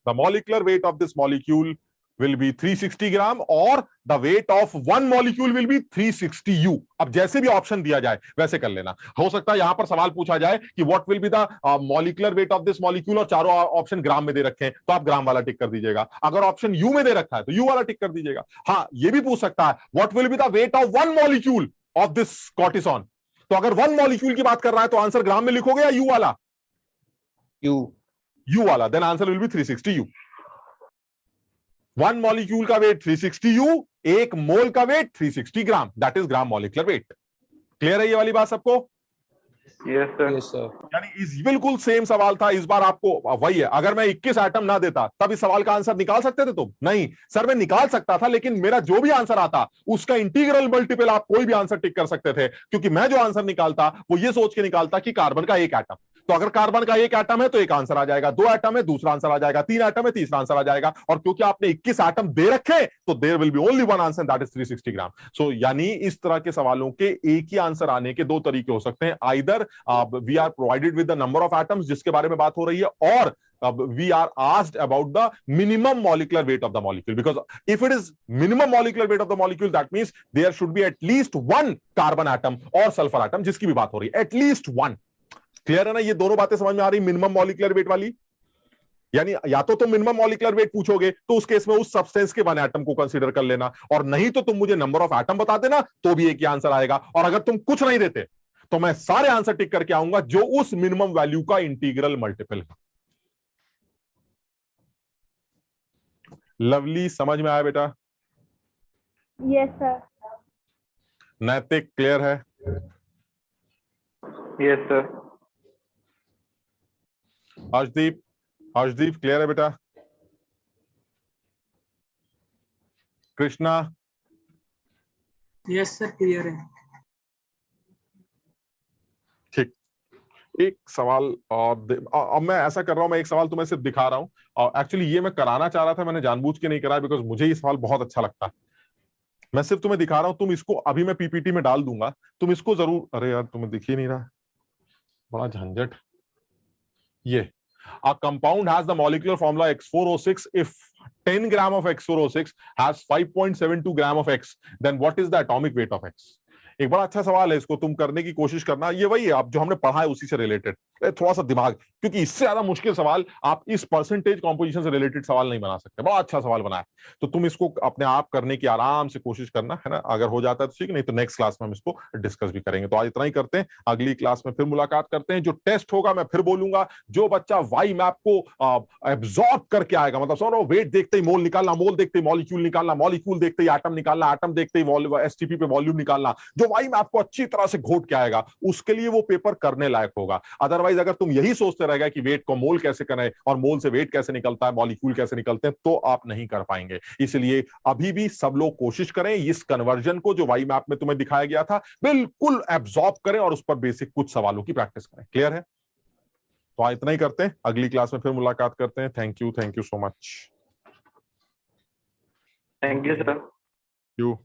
S1: The molecular weight of this molecule will be 360 gram, or the weight of one molecule will be 360 U. अब जैसे भी ऑप्शन दिया जाए वैसे कर लेना। हो सकता है यहां पर सवाल पूछा जाए कि what will be the molecular weight of this molecule, और चारों ऑप्शन ग्राम में दे रखे हैं तो आप ग्राम वाला टिक कर दीजिएगा। अगर ऑप्शन यू में दे रखा है तो यू वाला टिक कर दीजिएगा। हाँ, ये भी पूछ सकता है what will be the weight of one molecule of this cortisone, तो अगर वन मॉलिक्यूल की बात कर रहा है तो आंसर ग्राम में लिखोगे या यू वाला? यू वाला। Then answer will be 360 u. One molecule का वेट 360 यू, एक मोल का weight 360 gram, that is gram molecular weight. Clear है ये वाली बात सबको?
S2: yes sir.
S5: Yes sir.
S1: यानी इस बिल्कुल सेम सवाल था। इस बार आपको वही है। अगर मैं 21 एटम ना देता तब इस सवाल का आंसर निकाल सकते थे तुम? नहीं सर, मैं निकाल सकता था, लेकिन मेरा जो भी आंसर आता उसका इंटीग्रल मल्टीपल आप कोई भी आंसर टिक कर सकते थे, क्योंकि मैं जो आंसर निकालता वो ये सोच के निकालता कि कार्बन का एक एटम। तो अगर कार्बन का एक एटम है तो एक आंसर आ जाएगा, दो एटम है दूसरा आंसर आ जाएगा, तीन एटम है तीसरा आंसर आ जाएगा, और क्योंकि आपने 21 एटम दे रखे तो there will be only one answer, that is 360 gram. So यानी इस तरह के सवालों के एक ही आंसर आने के दो तरीके हो सकते हैं। Either we are provided with the number of atoms जिसके बारे में बात हो रही है, और we are asked about the minimum molecular weight of the molecule, because if it is minimum molecular weight of the molecule, that means there should be at least one carbon atom or sulfur atom जिसकी भी बात हो रही है, at least one। Clear है ना? ये दोनों बातें समझ में आ रही? मिनिमम मॉलिक्यूलर वेट वाली, यानी या तो तुम मिनिमम मॉलिक्यूलर वेट पूछोगे तो उस केस में उस सब्सटेंस के वन एटम को कंसीडर कर लेना, और नहीं तो तुम मुझे नंबर ऑफ एटम बता देना तो भी एक ही आंसर आएगा। और अगर तुम कुछ नहीं देते तो मैं सारे आंसर टिक करके आऊंगा जो उस मिनिमम वैल्यू का इंटीग्रल मल्टीपल है। लवली, समझ में आया बेटा?
S8: Yes sir.
S1: नैतिक, क्लियर है?
S2: yes sir.
S1: Harshdeep, Harshdeep clear है बेटा? कृष्णा?
S3: यस सर, क्लियर है।
S1: ठीक, एक सवाल और अब मैं ऐसा कर रहा हूं, मैं एक सवाल तुम्हें सिर्फ दिखा रहा हूं, और एक्चुअली ये मैं कराना चाह रहा था, मैंने जानबूझ के नहीं करा बिकॉज मुझे ये सवाल बहुत अच्छा लगता है। मैं सिर्फ तुम्हें दिखा रहा हूं, तुम इसको अभी मैं पीपीटी में डाल दूंगा, तुम इसको जरूर। अरे यार तुम्हें दिख ही नहीं रहा, बड़ा झंझट। ये a compound has the molecular formula X4O6 if 10 gram of X4O6 has 5.72 gram of X, then what is the atomic weight of X? एक बड़ा अच्छा सवाल है, इसको तुम करने की कोशिश करना। ये वही है आप जो हमने पढ़ा है उसी से रिलेटेड, थोड़ा सा दिमाग, क्योंकि इससे ज्यादा मुश्किल सवाल आप इस परसेंटेज कॉम्पोजिशन से रिलेटेड सवाल नहीं बना सकते। बड़ा अच्छा सवाल बना है, तो तुम इसको अपने आप करने की आराम से कोशिश करना, है ना। अगर हो जाता है तो ठीक, नहीं तो नेक्स्ट क्लास में हम इसको डिस्कस भी करेंगे। तो आज इतना ही करते हैं, अगली क्लास में फिर मुलाकात करते हैं। जो टेस्ट होगा मैं फिर बोलूंगा, जो बच्चा वाई मैप को एब्जॉर्ब करके आएगा, मतलब समझो वेट देखते ही मोल निकालना, मोल देखते ही मॉलिक्यूल निकालना, मॉलिक्यूल देखते ही एटम निकालना, एटम देखते ही एसटीपी पे वॉल्यूम निकालना, जो वाई मैप को अच्छी तरह से घोट के आएगा उसके लिए वो पेपर करने लायक होगा। अदरवाइज अगर तुम यही सोचते रहेगा कि वेट को मोल कैसे करें और मोल से वेट कैसे निकलता है, मॉलिक्यूल कैसे निकलते हैं, तो आप नहीं कर पाएंगे। इसलिए अभी भी सब लोग कोशिश करें इस कन्वर्जन को जो वाई मैप में तुम्हें दिखाया गया था बिल्कुल एब्जॉर्ब करें और उस पर बेसिक कुछ सवालों की प्रैक्टिस करें। क्लियर है? तो आज इतना ही करते हैं, अगली क्लास में फिर मुलाकात करते हैं। Thank you so much.
S2: Thank you sir.
S1: You